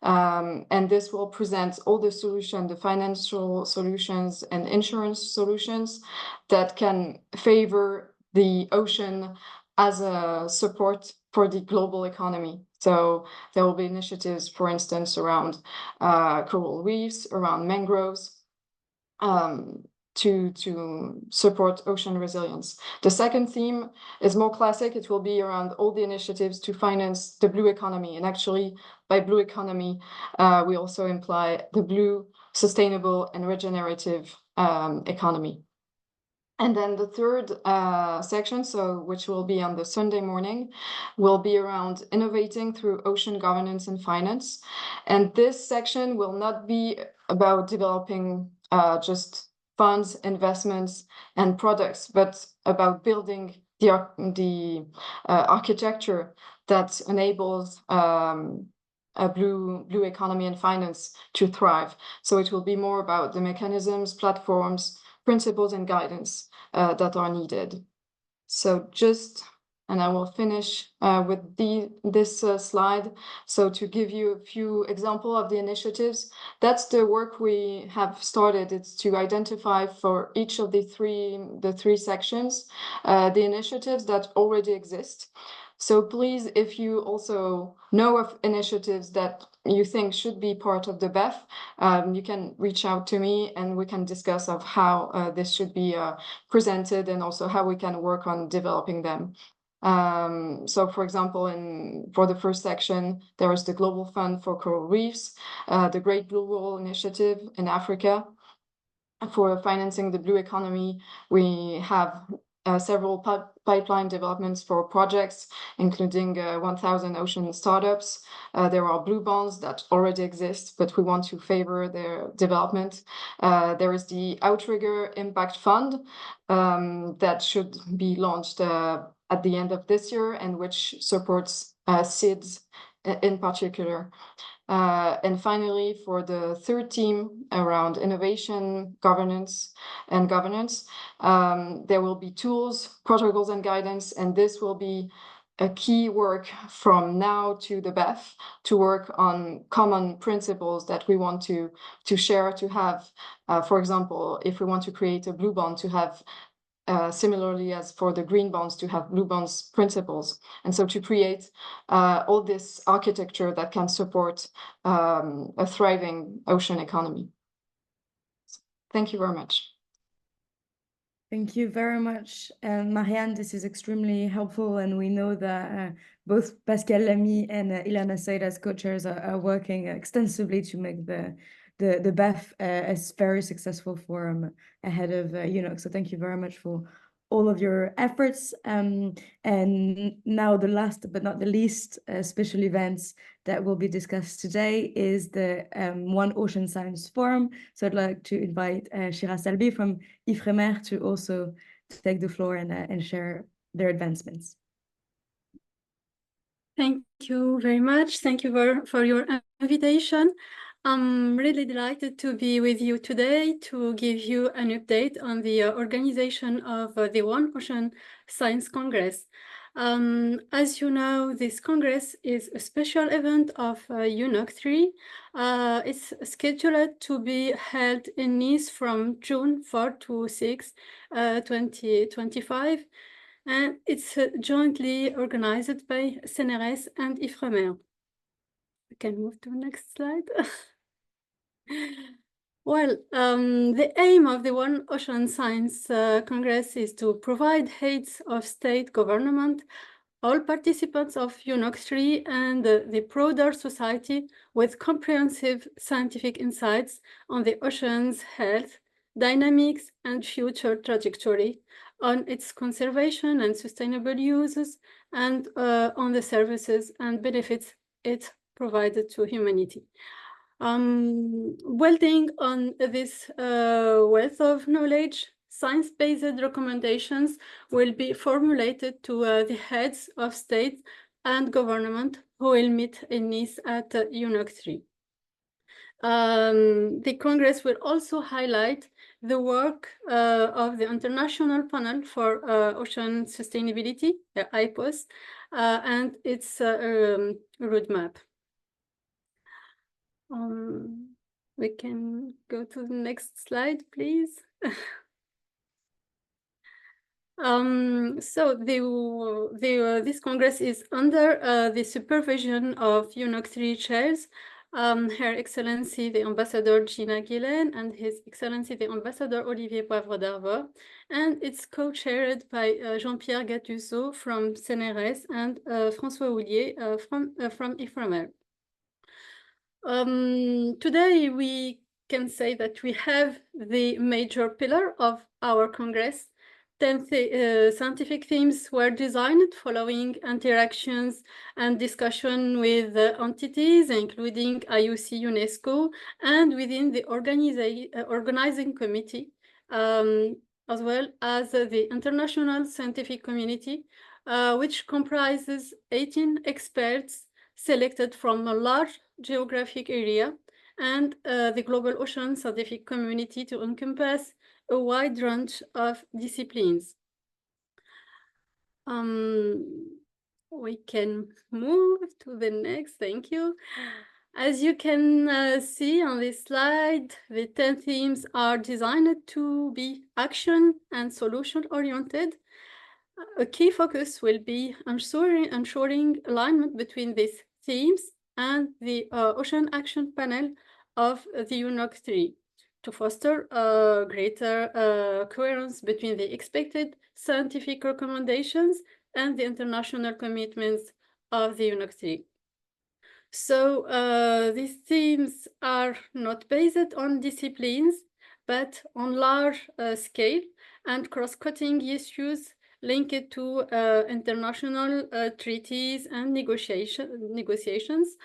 And this will present all the solutions, the financial solutions and insurance solutions that can favor the ocean as a support for the global economy. So there will be initiatives, for instance, around coral reefs, around mangroves, to support ocean resilience. The second theme is more classic. It will be around all the initiatives to finance the blue economy. And actually, by blue economy, we also imply the blue, sustainable, and regenerative economy. And then the third section, which will be on the Sunday morning, will be around innovating through ocean governance and finance. And this section will not be about developing just funds, investments, and products, but about building the architecture that enables a blue economy and finance to thrive. So it will be more about the mechanisms, platforms, principles, and guidance that are needed. So and I will finish with this slide. So to give you a few examples of the initiatives, that's the work we have started. It's to identify for each of the three sections, the initiatives that already exist. So please, if you also know of initiatives that you think should be part of the BEF, you can reach out to me and we can discuss of how this should be presented and also how we can work on developing them. So for example, for the first section, there is the Global Fund for Coral Reefs, the Great Blue Wall Initiative in Africa. For financing the blue economy, we have several pipeline developments for projects, including 1,000 ocean startups. There are blue bonds that already exist, but we want to favor their development. There is the Outrigger Impact Fund that should be launched at the end of this year and which supports SIDS in particular. And finally, for the third theme around innovation, governance, there will be tools, protocols, and guidance, and this will be a key work from now to the BEF to work on common principles that we want to share, to have, for example, if we want to create a blue bond, to have similarly as for the green bonds, to have blue bonds principles. And so to create all this architecture that can support a thriving ocean economy. Thank you very much. Thank you very much, Marianne. This is extremely helpful, and we know that both Pascal Lamy and Ilana Said as co-chairs are working extensively to make the BEF a very successful forum ahead of UNOC. So thank you very much for all of your efforts. And now the last but not the least special events that will be discussed today is the One Ocean Science Forum. So I'd like to invite Shira Salbi from IFREMER to also take the floor and share their advancements. Thank you very much. Thank you for your invitation. I'm really delighted to be with you today to give you an update on the organization of the One Ocean Science Congress. As you know, this Congress is a special event of UNOC 3. It's scheduled to be held in Nice from June 4 to 6, 2025. And it's jointly organized by CNRS and IFREMER. We can move to the next slide. Well, the aim of the One Ocean Science Congress is to provide heads of state government, all participants of UNOC 3 and the broader society with comprehensive scientific insights on the ocean's health, dynamics, and future trajectory, on its conservation and sustainable uses, and on the services and benefits it provided to humanity. Building on this wealth of knowledge, science-based recommendations will be formulated to the heads of state and government who will meet in Nice at UNOC 3. The Congress will also highlight the work of the International Panel for Ocean Sustainability, IPOS, and its roadmap. We can go to the next slide, please. So this Congress is under the supervision of UNOC 3 chairs, Her Excellency the Ambassador Gina Guillain and His Excellency the Ambassador Olivier Poivre d'Arvor, and it's co-chaired by Jean-Pierre Gattuso from CNRS and François Houllier from IFRAMER. Today we can say that we have the major pillar of our Congress. 10 scientific themes were designed following interactions and discussion with entities, including IOC, UNESCO, and within the organizing committee, as well as the international scientific community, which comprises 18 experts selected from a large geographic area and the global ocean scientific community to encompass a wide range of disciplines. We can move to the next, thank you. As you can see on this slide, the 10 themes are designed to be action and solution oriented. A key focus will be ensuring alignment between these themes and the Ocean Action Panel of the UNOC 3 to foster greater coherence between the expected scientific recommendations and the international commitments of the UNOC 3. So these themes are not based on disciplines, but on large scale and cross-cutting issues linked to international treaties and negotiations,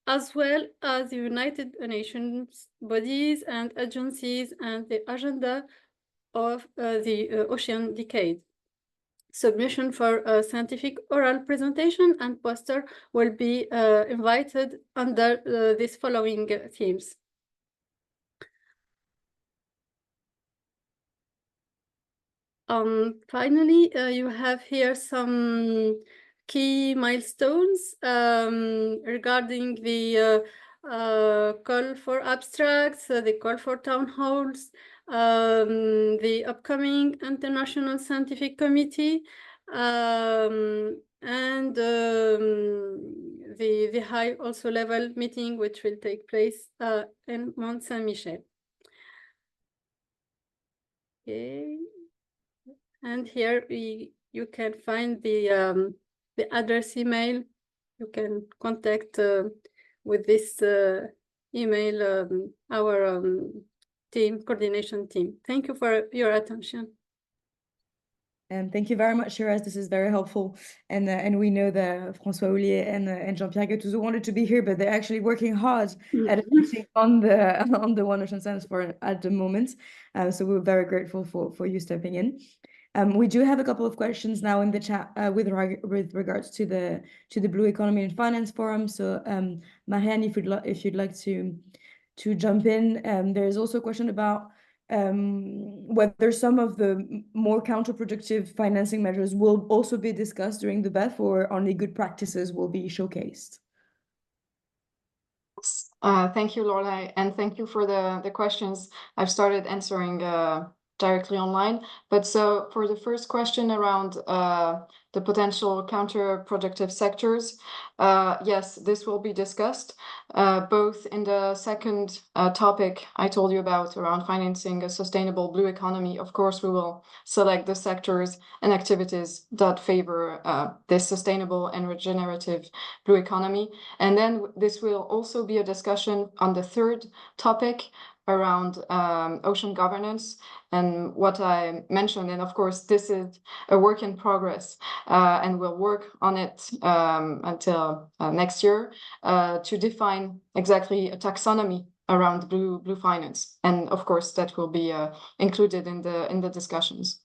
as well as the United Nations bodies and agencies and the agenda of the Ocean Decade. Submission for scientific oral presentation and poster will be invited under these following themes. Finally, you have here some key milestones regarding the call for abstracts, the call for town halls, the upcoming International Scientific Committee, and the high also level meeting, which will take place in Mont Saint-Michel. Okay. And here you can find the address email. You can contact with this email our coordination team. Thank you for your attention. And thank you very much, Shiraz. This is very helpful. And we know that François Houllier and Jean-Pierre Gattuso wanted to be here, but they're actually working hard at a meeting on the One Ocean Science Forum at the moment. So we're very grateful for you stepping in. We do have a couple of questions now in the chat with regards to the Blue Economy and Finance Forum. So Marianne, if you'd like to jump in, there is also a question about whether some of the more counterproductive financing measures will also be discussed during the BEF, or only good practices will be showcased. Thank you, Lorelai, and thank you for the questions. I've started answering directly online. But so for the first question around the potential counterproductive sectors, yes, this will be discussed both in the second topic I told you about around financing a sustainable blue economy. Of course, we will select the sectors and activities that favor this sustainable and regenerative blue economy. And then this will also be a discussion on the third topic around ocean governance and what I mentioned. And of course, this is a work in progress, and we'll work on it until next year to define exactly a taxonomy around blue finance. And of course, that will be included in the discussions.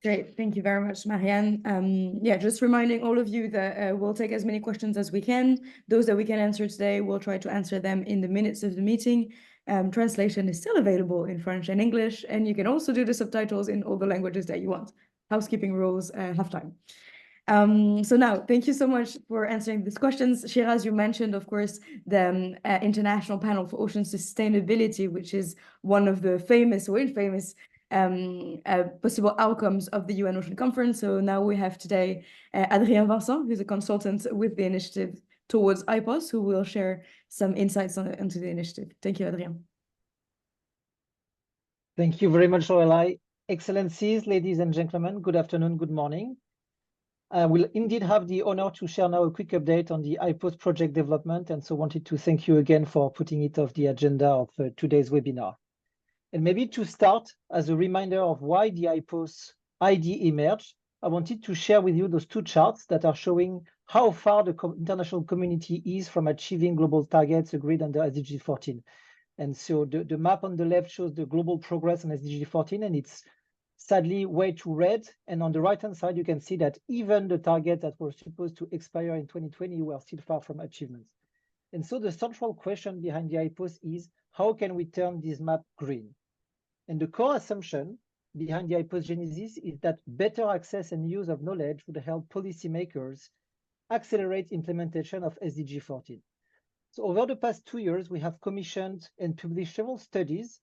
Great, thank you very much, Marianne. Yeah, just reminding all of you that we'll take as many questions as we can. Those that we can answer today, we'll try to answer them in the minutes of the meeting. Translation is still available in French and English, and you can also do the subtitles in all the languages that you want. Housekeeping rules have time. So now, thank you so much for answering these questions. Shiraz, you mentioned, of course, the International Panel for Ocean Sustainability, which is one of the famous or infamous possible outcomes of the UN Ocean Conference. So now we have today Adrien Vincent, who's a consultant with the initiative towards IPOS, who will share some insights into the initiative. Thank you, Adrien. Thank you very much, Lorelai. Excellencies, ladies and gentlemen, good afternoon, good morning. I will indeed have the honor to share now a quick update on the IPOS project development, and so wanted to thank you again for putting it off the agenda of today's webinar. And maybe to start, as a reminder of why the IPOS ID emerged, I wanted to share with you those two charts that are showing how far the international community is from achieving global targets agreed under SDG 14. And so the map on the left shows the global progress on SDG 14, and it's sadly way too red. And on the right-hand side, you can see that even the targets that were supposed to expire in 2020 were still far from achievement. And so the central question behind the IPOS is, how can we turn this map green? And the core assumption behind the IPOS genesis is that better access and use of knowledge would help policymakers accelerate implementation of SDG 14. So over the past 2 years, we have commissioned and published several studies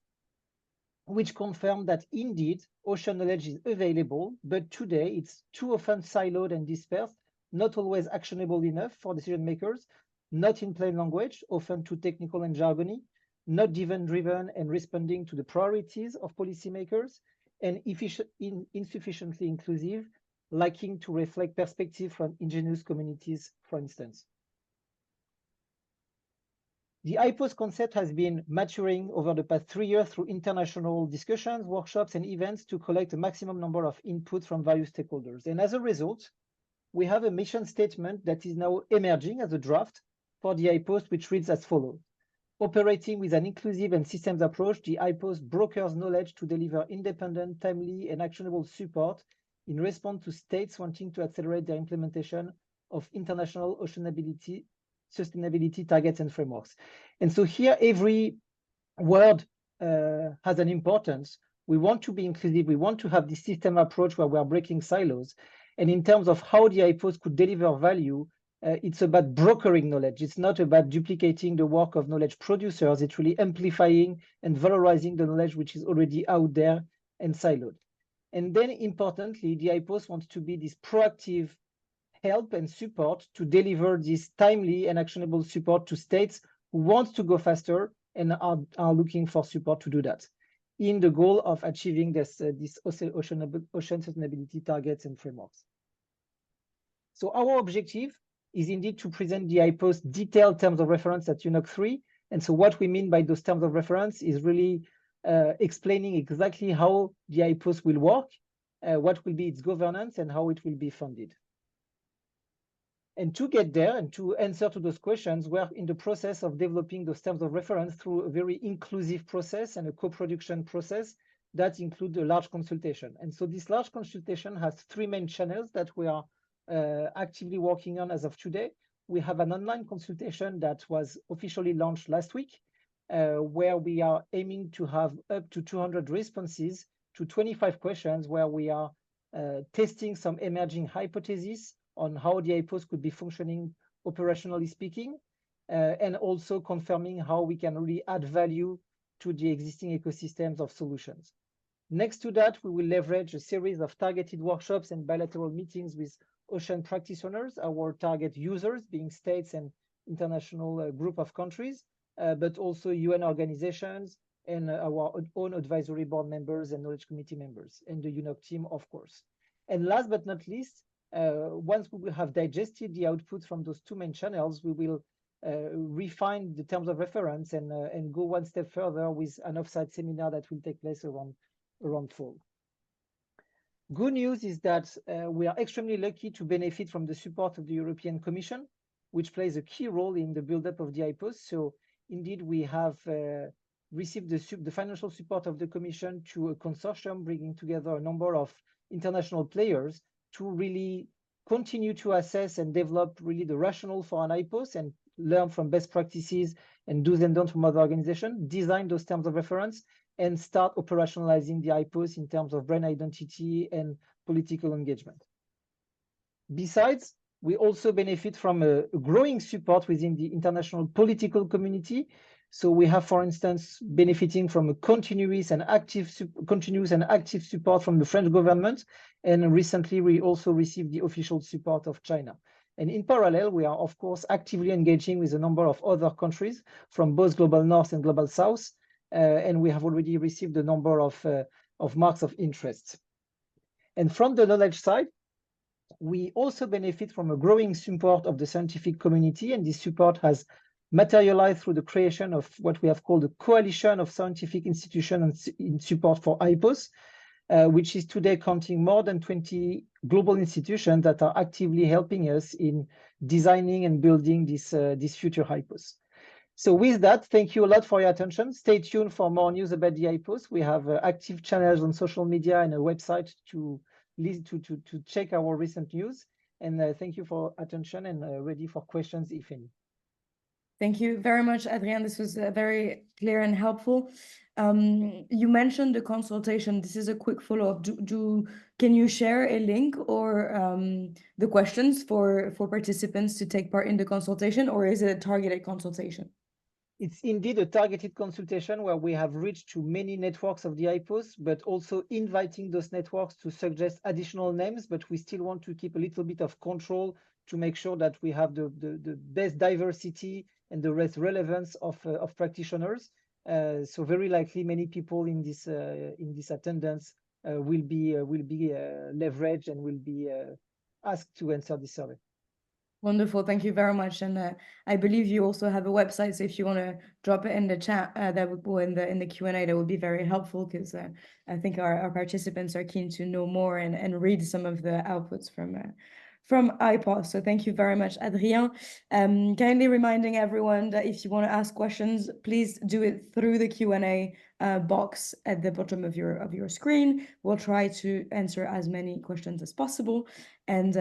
which confirm that indeed ocean knowledge is available, but today it's too often siloed and dispersed, not always actionable enough for decision makers, not in plain language, often too technical and jargony, not event-driven and responding to the priorities of policymakers, and insufficiently inclusive, lacking to reflect perspective from indigenous communities, for instance. The IPOS concept has been maturing over the past 3 years through international discussions, workshops, and events to collect a maximum number of input from various stakeholders. And as a result, we have a mission statement that is now emerging as a draft for the IPOS, which reads as follows. Operating with an inclusive and systems approach, the IPOS brokers knowledge to deliver independent, timely, and actionable support in response to states wanting to accelerate their implementation of international oceanability sustainability targets and frameworks. And so here, every word has an importance. We want to be inclusive. We want to have this system approach where we are breaking silos. And in terms of how the IPOS could deliver value, it's about brokering knowledge. It's not about duplicating the work of knowledge producers. It's really amplifying and valorizing the knowledge which is already out there and siloed. And then importantly, the IPOS wants to be this proactive help and support to deliver this timely and actionable support to states who want to go faster and are looking for support to do that in the goal of achieving this ocean sustainability targets and frameworks. So our objective is indeed to present the IPOS detailed terms of reference at UNOC 3. And so what we mean by those terms of reference is really explaining exactly how the IPOS will work, what will be its governance, and how it will be funded. And to get there and to answer to those questions, we're in the process of developing those terms of reference through a very inclusive process and a co-production process that includes a large consultation. And so this large consultation has 3 main channels that we are actively working on as of today. We have an online consultation that was officially launched last week, where we are aiming to have up to 200 responses to 25 questions, where we are testing some emerging hypotheses on how the IPOS could be functioning operationally speaking, and also confirming how we can really add value to the existing ecosystems of solutions. Next to that, we will leverage a series of targeted workshops and bilateral meetings with ocean practice owners, our target users being states and international group of countries, but also UN organizations and our own advisory board members and knowledge committee members, and the UNOC team, of course. And last but not least, once we will have digested the output from those 2 main channels, we will refine the terms of reference and go one step further with an offsite seminar that will take place around fall. Good news is that we are extremely lucky to benefit from the support of the European Commission, which plays a key role in the buildup of the IPOS. So indeed, we have received the financial support of the Commission to a consortium bringing together a number of international players to really continue to assess and develop really the rationale for an IPOS and learn from best practices and do's and don'ts from other organizations, design those terms of reference, and start operationalizing the IPOS in terms of brand identity and political engagement. Besides, we also benefit from a growing support within the international political community. So we have, for instance, benefiting from a continuous and active support from the French government. And recently, we also received the official support of China. And in parallel, we are, of course, actively engaging with a number of other countries from both Global North and Global South, and we have already received a number of marks of interest. And from the knowledge side, we also benefit from a growing support of the scientific community, and this support has materialized through the creation of what we have called a coalition of scientific institutions in support for IPOS, which is today counting more than 20 global institutions that are actively helping us in designing and building this future IPOS. So with that, thank you a lot for your attention. Stay tuned for more news about the IPOS. We have active channels on social media and a website to check our recent news. And thank you for attention, and ready for questions, if any. Thank you very much, Adrien. This was very clear and helpful. You mentioned the consultation. This is a quick follow-up. Can you share a link or the questions for participants to take part in the consultation, or is it a targeted consultation? It's indeed a targeted consultation where we have reached to many networks of the IPOS, but also inviting those networks to suggest additional names. But we still want to keep a little bit of control to make sure that we have the best diversity and the best relevance of practitioners. So very likely many people in this attendance will be leveraged and will be asked to answer this survey. Wonderful, thank you very much. And I believe you also have a website, so if you want to drop it in the chat, that would go in the Q&A, that would be very helpful, because I think our participants are keen to know more and read some of the outputs from IPOS. So thank you very much, Adrien. Kindly reminding everyone that if you want to ask questions, please do it through the Q&A box at the bottom of your screen. We'll try to answer as many questions as possible, and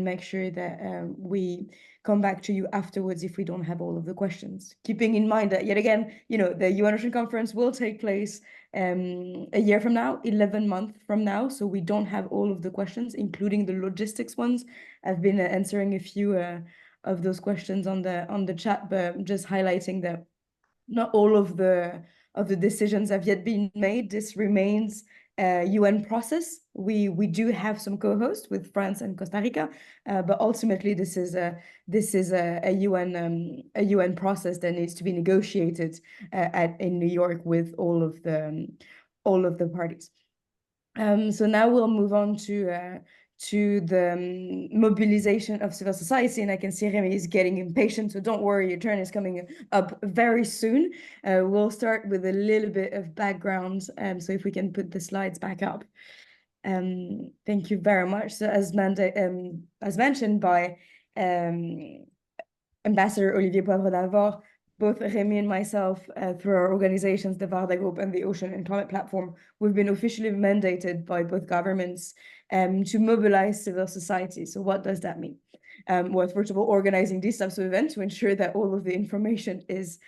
make sure that we come back to you afterwards if we don't have all of the questions. Keeping in mind that, yet again, the UN Ocean Conference will take place a year from now, 11 months from now, so we don't have all of the questions, including the logistics ones. I've been answering a few of those questions on the chat, but just highlighting that not all of the decisions have yet been made. This remains a UN process. We do have some co-hosts with France and Costa Rica, but ultimately this is a UN process that needs to be negotiated in New York with all of the parties. So now we'll move on to the mobilization of civil society, and I can see Remy is getting impatient, so don't worry, your turn is coming up very soon. We'll start with a little bit of background, so if we can put the slides back up. Thank you very much. So as mentioned by Ambassador Olivier Poivre d'Arvor, both Remy and myself, through our organizations, the Varda Group and the Ocean and Climate Platform, we've been officially mandated by both governments to mobilize civil society. So what does that mean? Well, first of all, organizing these types of events to ensure that all of the information is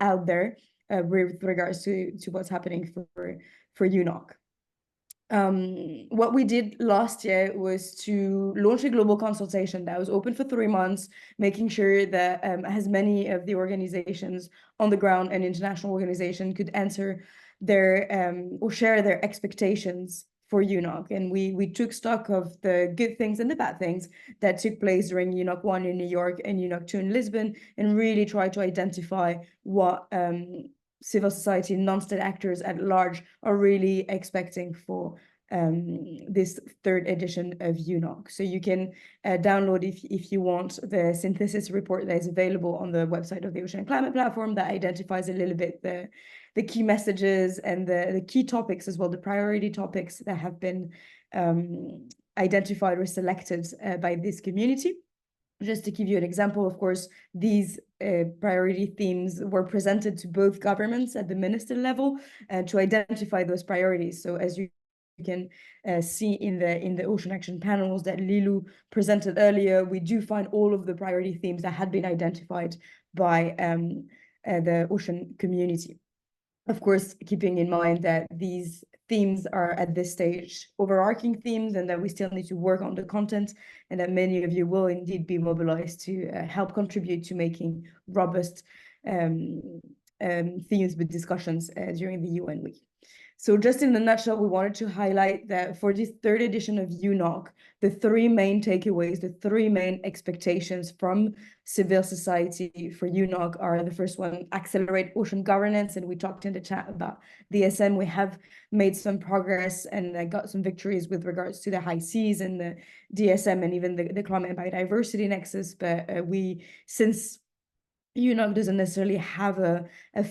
out there with regards to what's happening for UNOC. What we did last year was to launch a global consultation that was open for 3 months, making sure that as many of the organizations on the ground and international organizations could answer their or share their expectations for UNOC. And we took stock of the good things and the bad things that took place during UNOC 1 in New York and UNOC 2 in Lisbon, and really tried to identify what civil society, non-state actors at large are really expecting for this 3rd edition of UNOC. So you can download, if you want, the synthesis report that is available on the website of the Ocean and Climate Platform that identifies a little bit the key messages and the key topics as well, the priority topics that have been identified or selected by this community. Just to give you an example, of course, these priority themes were presented to both governments at the minister level to identify those priorities. So as you can see in the Ocean Action panels that Lilou presented earlier, we do find all of the priority themes that had been identified by the ocean community. Of course, keeping in mind that these themes are at this stage overarching themes, and that we still need to work on the content, and that many of you will indeed be mobilized to help contribute to making robust themes with discussions during the UN week. So just in a nutshell, we wanted to highlight that for this third edition of UNOC, the three main takeaways, the three main expectations from civil society for UNOC are: the first one, accelerate ocean governance. And we talked in the chat about DSM. We have made some progress and got some victories with regards to the high seas and the DSM and even the climate and biodiversity nexus. But since UNOC doesn't necessarily have a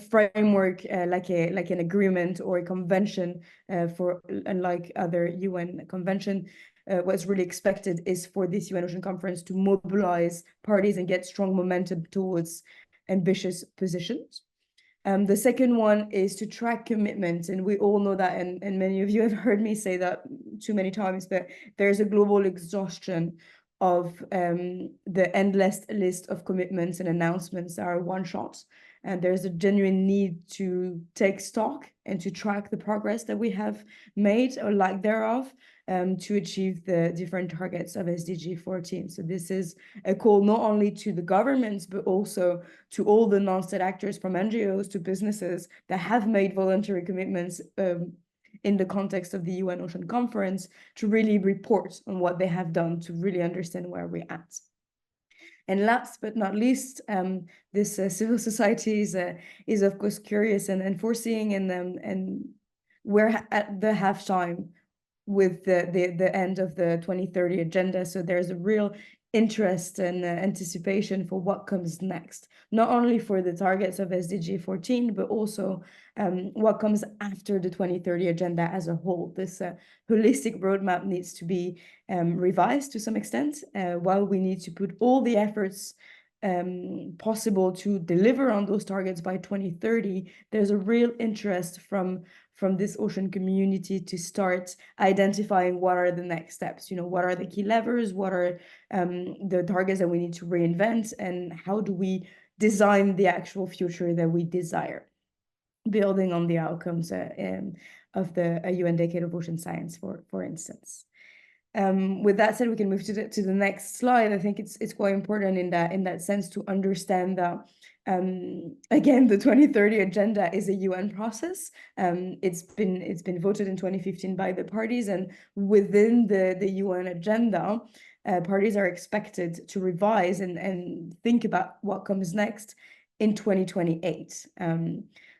framework like an agreement or a convention for, unlike other UN convention, what's really expected is for this UN Ocean Conference to mobilize parties and get strong momentum towards ambitious positions. The second one is to track commitments, and we all know that, and many of you have heard me say that too many times, but there's a global exhaustion of the endless list of commitments and announcements that are one shots. And there's a genuine need to take stock and to track the progress that we have made or lack thereof to achieve the different targets of SDG 14. So this is a call not only to the governments, but also to all the non-state actors, from NGOs to businesses that have made voluntary commitments in the context of the UN Ocean Conference, to really report on what they have done, to really understand where we're at. And last but not least, this civil society is of course curious and foreseeing, and we're at the halftime with the end of the 2030 agenda. So there's a real interest and anticipation for what comes next, not only for the targets of SDG 14, but also what comes after the 2030 agenda as a whole. This holistic roadmap needs to be revised to some extent, while we need to put all the efforts possible to deliver on those targets by 2030. There's a real interest from this ocean community to start identifying what are the next steps. What are the key levers? What are the targets that we need to reinvent? And how do we design the actual future that we desire, building on the outcomes of the UN Decade of Ocean Science, for instance. With that said, we can move to the next slide. I think it's quite important in that sense to understand that again, the 2030 agenda is a UN process. It's been voted in 2015 by the parties, and within the UN agenda, parties are expected to revise and think about what comes next in 2028.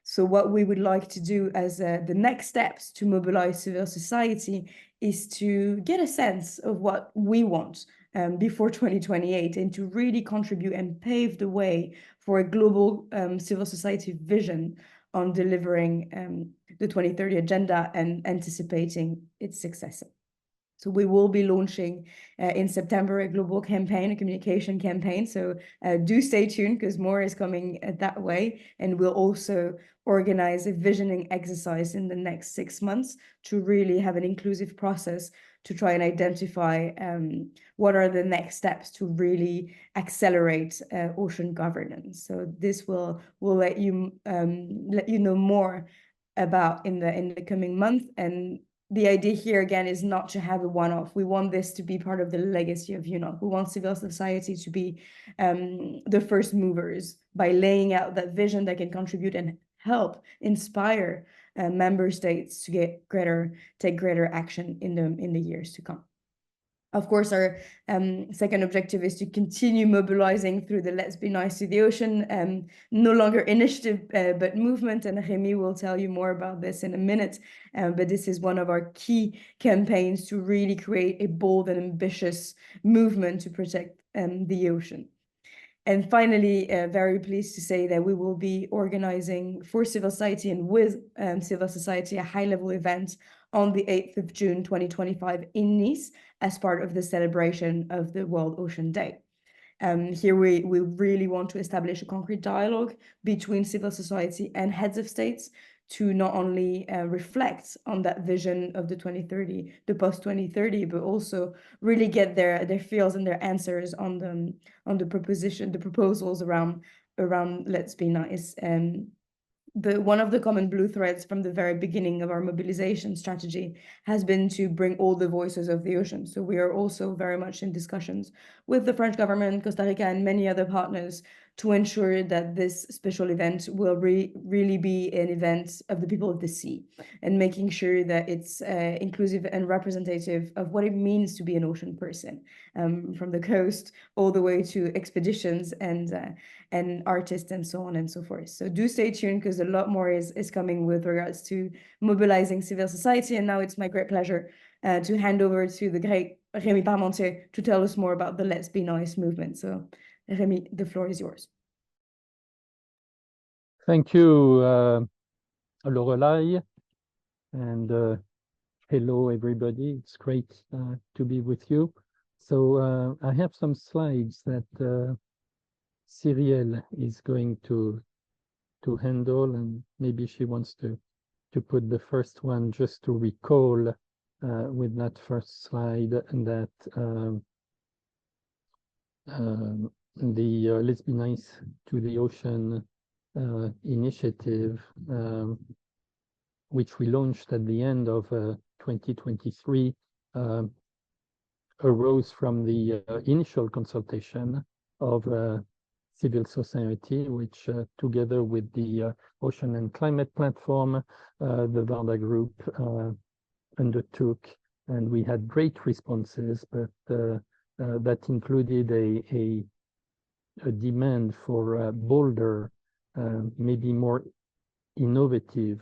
So what we would like to do as the next steps to mobilize civil society is to get a sense of what we want before 2028, and to really contribute and pave the way for a global civil society vision on delivering the 2030 agenda and anticipating its successor. So we will be launching in September a global campaign, a communication campaign. So do stay tuned, because more is coming that way. And we'll also organize a visioning exercise in the next 6 months to really have an inclusive process to try and identify what are the next steps to really accelerate ocean governance. So this will let you know more about in the coming month. And the idea here, again, is not to have a one-off. We want this to be part of the legacy of UNOC. We want civil society to be the first movers by laying out that vision that can contribute and help inspire member states to take greater action in the years to come. Of course, our second objective is to continue mobilizing through the Let's Be Nice to the Ocean, no longer initiative, but movement. And Remy will tell you more about this in a minute. But this is one of our key campaigns to really create a bold and ambitious movement to protect the ocean. And finally, very pleased to say that we will be organizing for civil society and with civil society a high-level event on the 8th of June 2025 in Nice as part of the celebration of the World Ocean Day. Here we really want to establish a concrete dialogue between civil society and heads of states to not only reflect on that vision of the 2030, the post-2030, but also really get their feels and their answers on the proposals around Let's Be Nice. One of the common blue threads from the very beginning of our mobilization strategy has been to bring all the voices of the ocean. So we are also very much in discussions with the French government, Costa Rica, and many other partners to ensure that this special event will really be an event of the people of the sea, and making sure that it's inclusive and representative of what it means to be an ocean person, from the coast all the way to expeditions and artists and so on and so forth. So do stay tuned, because a lot more is coming with regards to mobilizing civil society. And now it's my great pleasure to hand over to the great Rémi Parmentier to tell us more about the Let's Be Nice movement. So Rémi, the floor is yours. Thank you, Lorelai, and hello everybody. It's great to be with you. So I have some slides that Cyrielle is going to handle, and maybe she wants to put the first one just to recall with that first slide that the Let's Be Nice to the Ocean initiative, which we launched at the end of 2023, arose from the initial consultation of civil society, which together with the Ocean and Climate Platform, the Varda Group undertook, and we had great responses, but that included a demand for bolder, maybe more innovative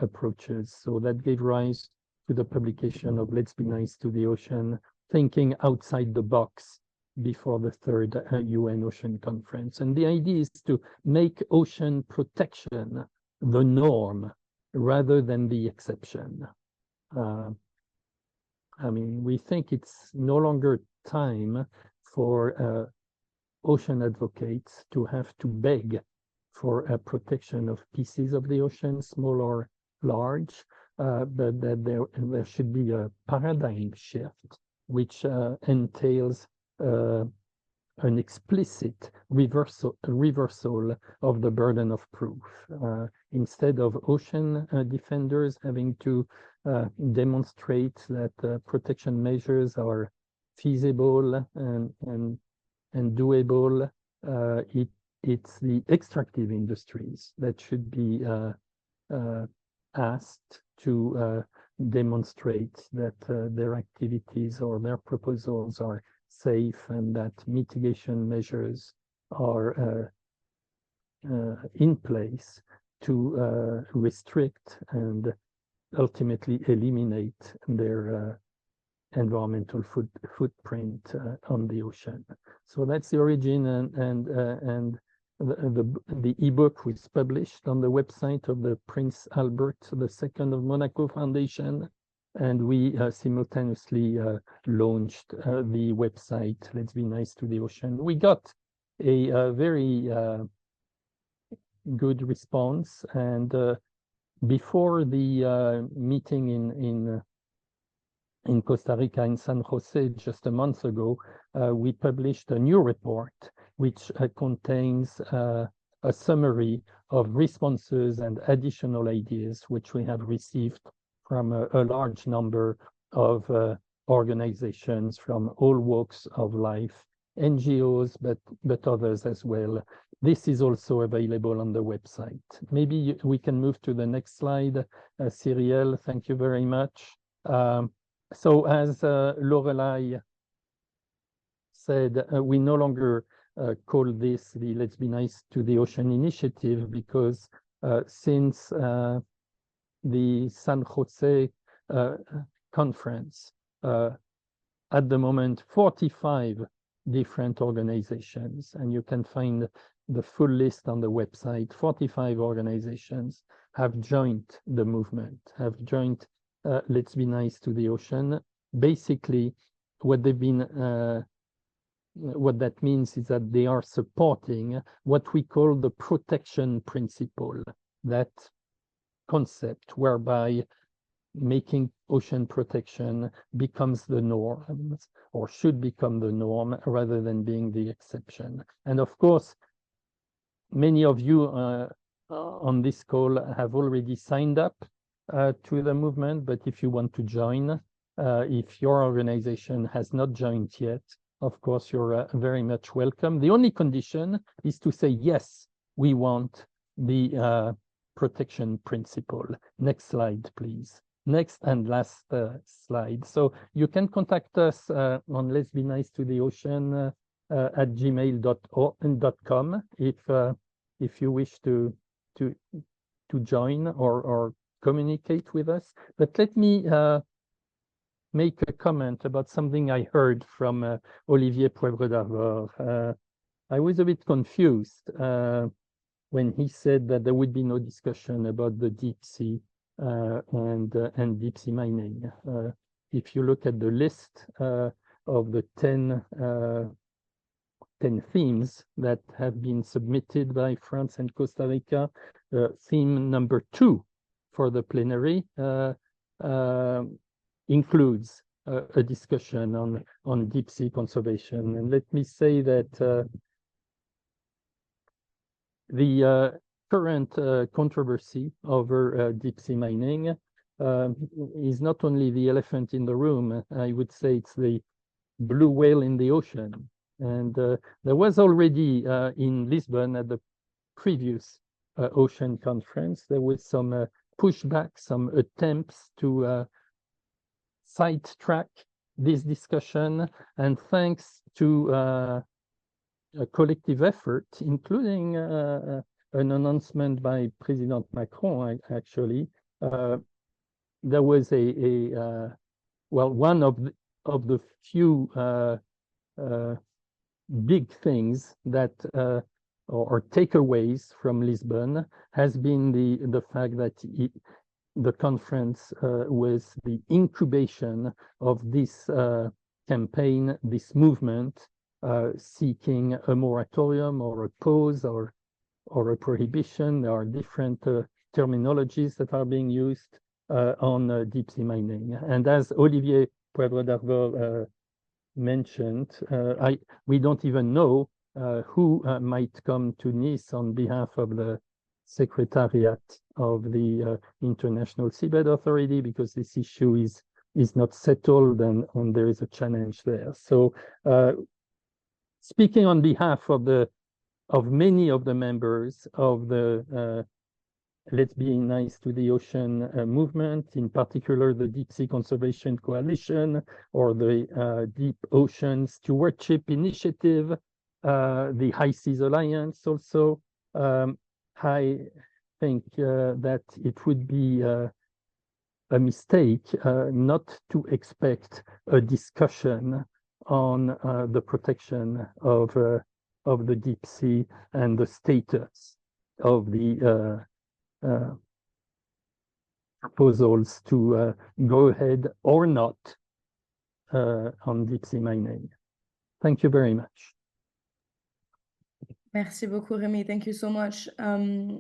approaches. So that gave rise to the publication of Let's Be Nice to the Ocean, thinking outside the box before the third UN Ocean Conference. And the idea is to make ocean protection the norm rather than the exception. I mean, we think it's no longer time for ocean advocates to have to beg for a protection of pieces of the ocean, small or large, but that there should be a paradigm shift, which entails an explicit reversal of the burden of proof. Instead of ocean defenders having to demonstrate that protection measures are feasible and doable, it's the extractive industries that should be asked to demonstrate that their activities or their proposals are safe and that mitigation measures are in place to restrict and ultimately eliminate their environmental footprint on the ocean. So that's the origin, and the ebook was published on the website of the Prince Albert II of Monaco Foundation, and we simultaneously launched the website Let's Be Nice to the Ocean. We got a very good response, and before the meeting in Costa Rica, in San Jose, just a month ago, we published a new report which contains a summary of responses and additional ideas which we have received from a large number of organizations from all walks of life, NGOs, but others as well. This is also available on the website. Maybe we can move to the next slide. Cyrielle, thank you very much. So as Lorelai said, we no longer call this the Let's Be Nice to the Ocean initiative, because since the San Jose conference, at the moment 45 different organizations, and you can find the full list on the website, 45 organizations have joined the movement, have joined Let's Be Nice to the Ocean. Basically, what they've been what that means is that they are supporting what we call the protection principle, that concept whereby making ocean protection becomes the norm, or should become the norm, rather than being the exception. And of course, many of you on this call have already signed up to the movement, but if you want to join, if your organization has not joined yet, of course, you're very much welcome. The only condition is to say, yes, we want the protection principle. Next slide, please. Next and last slide. So you can contact us on Let's Be Nice to the Ocean at gmail.com if you wish to join or communicate with us. But let me make a comment about something I heard from Olivier Poivre d'Arvor. I was a bit confused when he said that there would be no discussion about the deep sea and deep sea mining. If you look at the list of the 10 themes that have been submitted by France and Costa Rica, theme number 2 for the plenary includes a discussion on deep sea conservation. And let me say that the current controversy over deep sea mining is not only the elephant in the room, I would say it's the blue whale in the ocean. And there was already in Lisbon at the previous ocean conference, there was some pushback, some attempts to sidetrack this discussion. And thanks to a collective effort, including an announcement by President Macron, actually, there was well, one of the few big things that or takeaways from Lisbon has been the fact that the conference was the incubation of this campaign, this movement seeking a moratorium or a pause or a prohibition. There are different terminologies that are being used on deep sea mining. And as Olivier Poivre d'Arvor mentioned, we don't even know who might come to Nice on behalf of the Secretariat of the International Seabed Authority, because this issue is not settled and there is a challenge there. So speaking on behalf of many of the members of the Let's Be Nice to the Ocean movement, in particular the Deep Sea Conservation Coalition or the Deep Ocean Stewardship Initiative, the High Seas Alliance also, I think that it would be a mistake not to expect a discussion on the protection of the deep sea and the status of the proposals to go ahead or not on deep sea mining. Thank you very much. Merci beaucoup, Rémi. Thank you so much.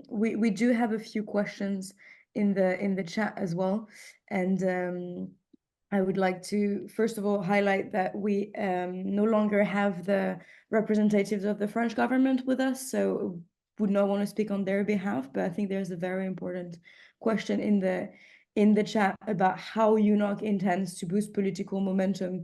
We do have a few questions in the chat as well, and I would like to first of all highlight that we no longer have the representatives of the French government with us, so would not want to speak on their behalf. But I think there's a very important question in the chat about how UNOC intends to boost political momentum,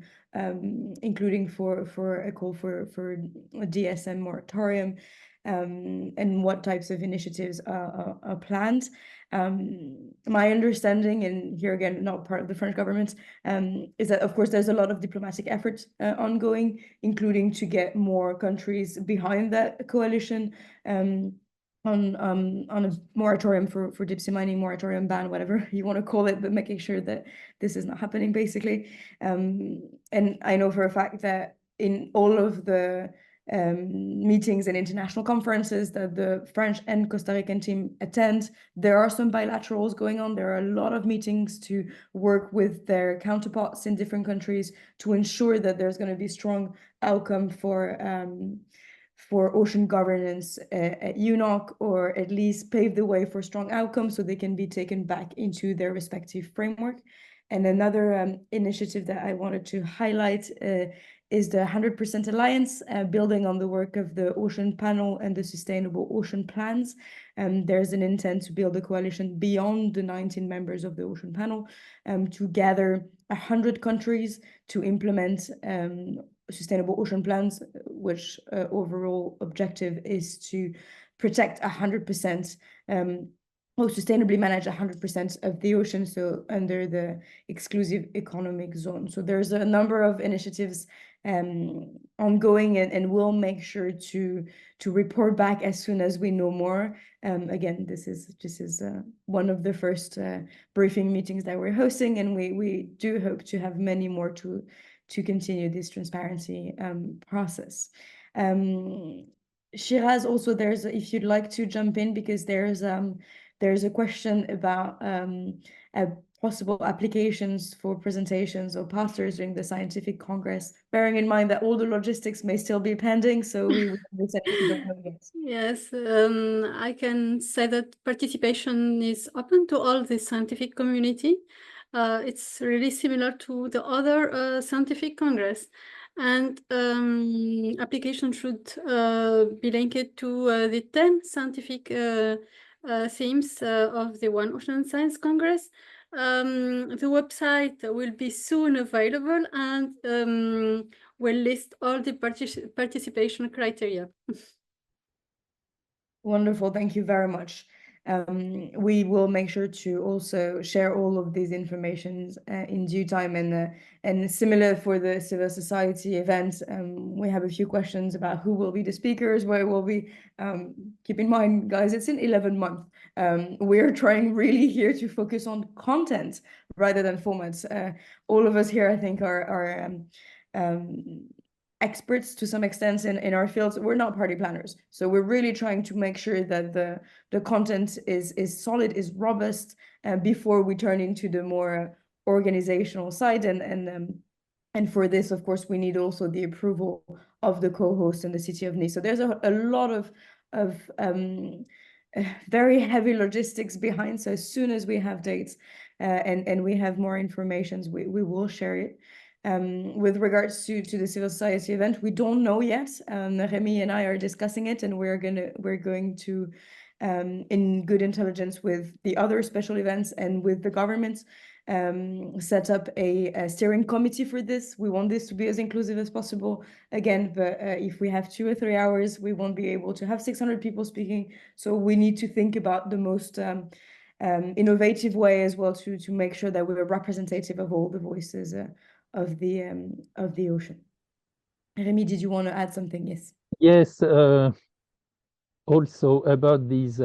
including for a call for a DSM moratorium, and what types of initiatives are planned. My understanding, and here again, not part of the French government, is that, of course, there's a lot of diplomatic efforts ongoing, including to get more countries behind that coalition on a moratorium for deep sea mining, moratorium ban, whatever you want to call it, but making sure that this is not happening, basically. And I know for a fact that in all of the meetings and international conferences that the French and Costa Rican team attend, there are some bilaterals going on. There are a lot of meetings to work with their counterparts in different countries to ensure that there's going to be strong outcome for ocean governance at UNOC, or at least pave the way for strong outcomes so they can be taken back into their respective framework. And another initiative that I wanted to highlight is the 100% Alliance, building on the work of the Ocean Panel and the Sustainable Ocean Plans. There's an intent to build a coalition beyond the 19 members of the Ocean Panel to gather 100 countries to implement sustainable ocean plans, which overall objective is to protect 100% or sustainbly manage 100% of the ocean, so under the exclusive economic zone. So there's a number of initiatives ongoing, and we'll make sure to report back as soon as we know more. Again, this is one of the first briefing meetings that we're hosting, and we do hope to have many more to continue this transparency process. Shiraz, also if you'd like to jump in, because there's a question about possible applications for presentations or posters during the scientific congress, bearing in mind that all the logistics may still be pending, so we will understand if you don't know yet. Yes, I can say that participation is open to all the scientific community. It's really similar to the other scientific congress, and application should be linked to the 10 scientific themes of the One Ocean Science Congress. The website will be soon available, and will list all the participation criteria. Wonderful, thank you very much. We will make sure to also share all of these informations in due time, and similar for the civil society events. We have a few questions about who will be the speakers, where it will be. Keep in mind, guys, it's in 11 months. We're trying really here to focus on content rather than formats. All of us here, I think, are experts to some extent in our fields. We're not party planners, so we're really trying to make sure that the content is solid, is robust, before we turn into the more organizational side. And for this, of course, we need also the approval of the co-host in the city of Nice. So there's a lot of very heavy logistics behind. So as soon as we have dates and we have more information, we will share it. With regards to the civil society event, we don't know yet. Remy and I are discussing it, and we're going to in good intelligence with the other special events and with the government, set up a steering committee for this. We want this to be as inclusive as possible. Again, but if we have 2 or 3 hours, we won't be able to have 600 people speaking. So we need to think about the most innovative way as well to make sure that we're representative of all the voices of the ocean. Remy, did you want to add something? Yes. Yes, also about these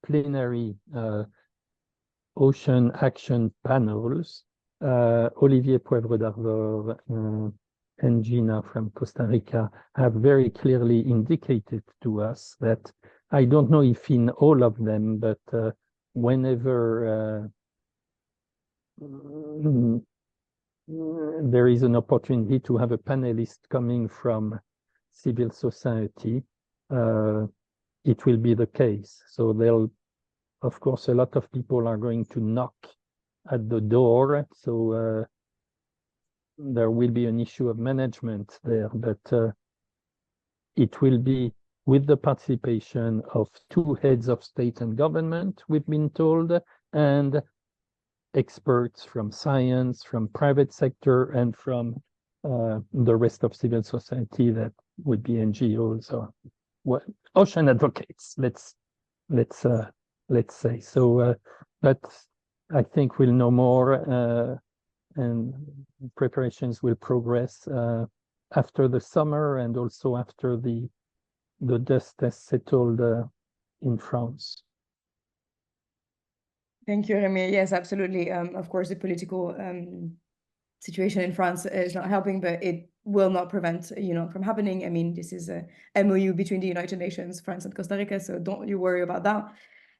plenary ocean action panels, Olivier Poivre d'Arvor and Gina from Costa Rica have very clearly indicated to us that, I don't know if in all of them, but whenever there is an opportunity to have a panelist coming from civil society, it will be the case. So they'll, of course, a lot of people are going to knock at the door. So there will be an issue of management there, but it will be with the participation of 2 heads of state and government, we've been told, and experts from science, from private sector, and from the rest of civil society, that would be NGOs or ocean advocates, let's say. So, but I think we'll know more, and preparations will progress after the summer, and also after the dust has settled in France. Thank you, Remy. Yes, absolutely. Of course, the political situation in France is not helping, but it will not prevent, from happening. I mean, this is a MOU between the United Nations, France and Costa Rica, so don't you worry about that.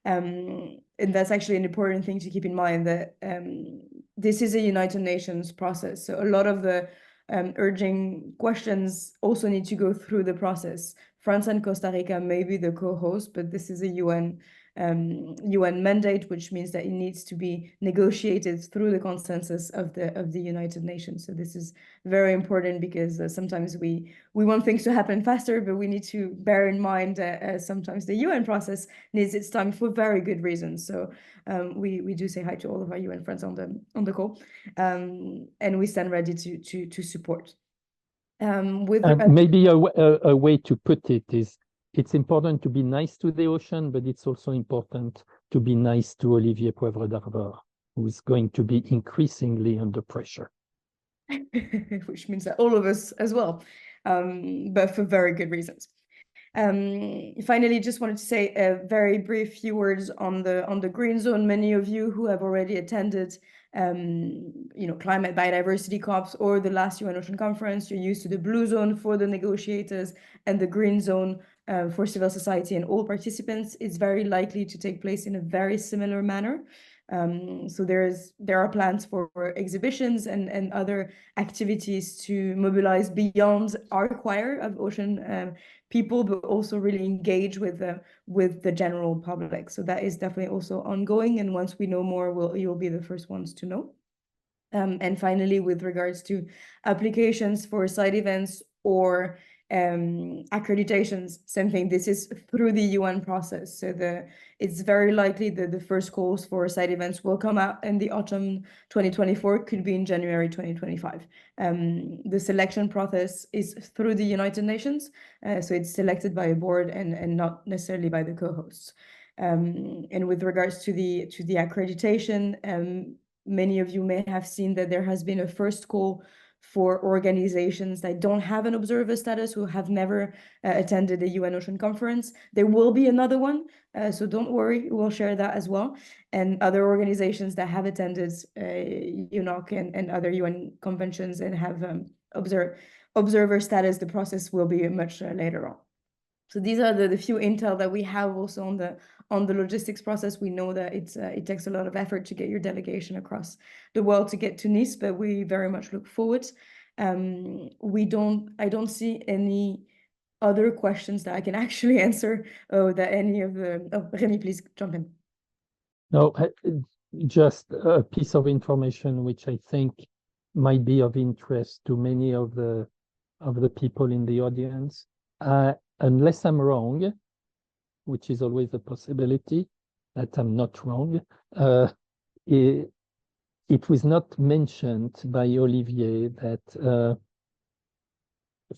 And that's actually an important thing to keep in mind, that this is a United Nations process. So a lot of the urging questions also need to go through the process. France and Costa Rica may be the co-host, but this is a UN mandate, which means that it needs to be negotiated through the consensus of the United Nations. So this is very important, because sometimes we want things to happen faster, but we need to bear in mind that sometimes the UN process needs its time for very good reasons. So we do say hi to all of our UN friends on the call, and we stand ready to support. Maybe a way to put it is, it's important to be nice to the ocean, but it's also important to be nice to Olivier Poivre d'Arvor, who is going to be increasingly under pressure. Which means that all of us as well, but for very good reasons. Finally, just wanted to say a very brief few words on the green zone. Many of you who have already attended climate biodiversity COPs or the last UN Ocean Conference, you're used to the blue zone for the negotiators and the green zone for civil society and all participants. It's very likely to take place in a very similar manner. So there are plans for exhibitions and other activities to mobilize beyond our choir of ocean people, but also really engage with the general public. So that is definitely also ongoing. And once we know more, you'll be the first ones to know. And finally, with regards to applications for side events or accreditations, same thing. This is through the UN process. So it's very likely that the first calls for side events will come out in the autumn 2024, could be in January 2025. The selection process is through the United Nations. So it's selected by a board and not necessarily by the co-hosts. And with regards to the accreditation, many of you may have seen that there has been a first call for organizations that don't have an observer status, who have never attended a UN Ocean Conference. There will be another one, so don't worry, we'll share that as well. And other organizations that have attended UNOC and other UN conventions and have observer status, the process will be much later on. So these are the few intel that we have also on the logistics process. We know that it takes a lot of effort to get your delegation across the world to get to Nice, but we very much look forward. I don't see any other questions that I can actually answer. Remy, please jump in. No, just a piece of information which I think might be of interest to many of the people in the audience. Unless I'm wrong, which is always a possibility that I'm not wrong, it was not mentioned by Olivier that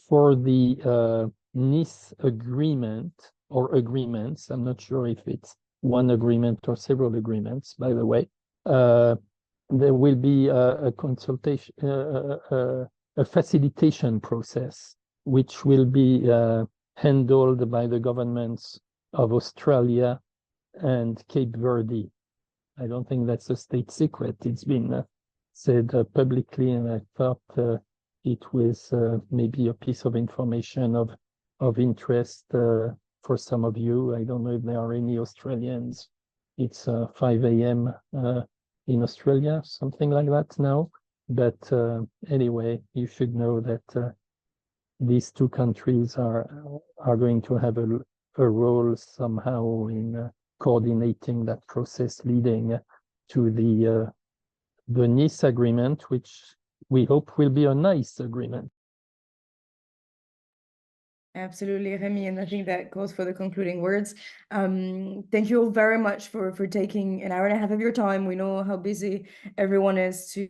for the Nice agreement or agreements, I'm not sure if it's one agreement or several agreements, by the way, there will be a consultation, a facilitation process, which will be handled by the governments of Australia and Cape Verde. I don't think that's a state secret. It's been said publicly, and I thought it was maybe a piece of information of interest for some of you. I don't know if there are any Australians. It's 5 a.m. In Australia, something like that now. But anyway, you should know that these two countries are going to have a role somehow in coordinating that process leading to the Nice agreement, which we hope will be a nice agreement. Absolutely, Remy, and I think that goes for the concluding words. Thank you all very much for taking an hour and a half of your time. We know how busy everyone is to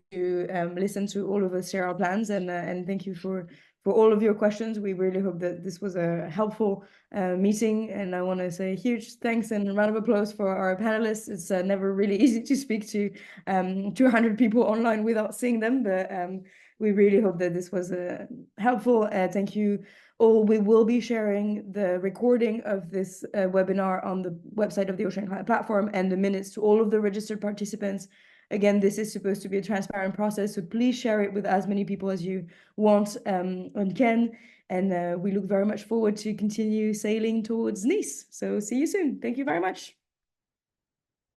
listen to all of us share our plans, and thank you for all of your questions. We really hope that this was a helpful meeting, and I want to say a huge thanks and a round of applause for our panelists. It's never really easy to speak to 200 people online without seeing them, but we really hope that this was helpful. Thank you all. We will be sharing the recording of this webinar on the website of the Ocean Climate Platform and the minutes to all of the registered participants. Again, this is supposed to be a transparent process, so please share it with as many people as you want and can. And we look very much forward to continue sailing towards Nice. So see you soon. Thank you very much.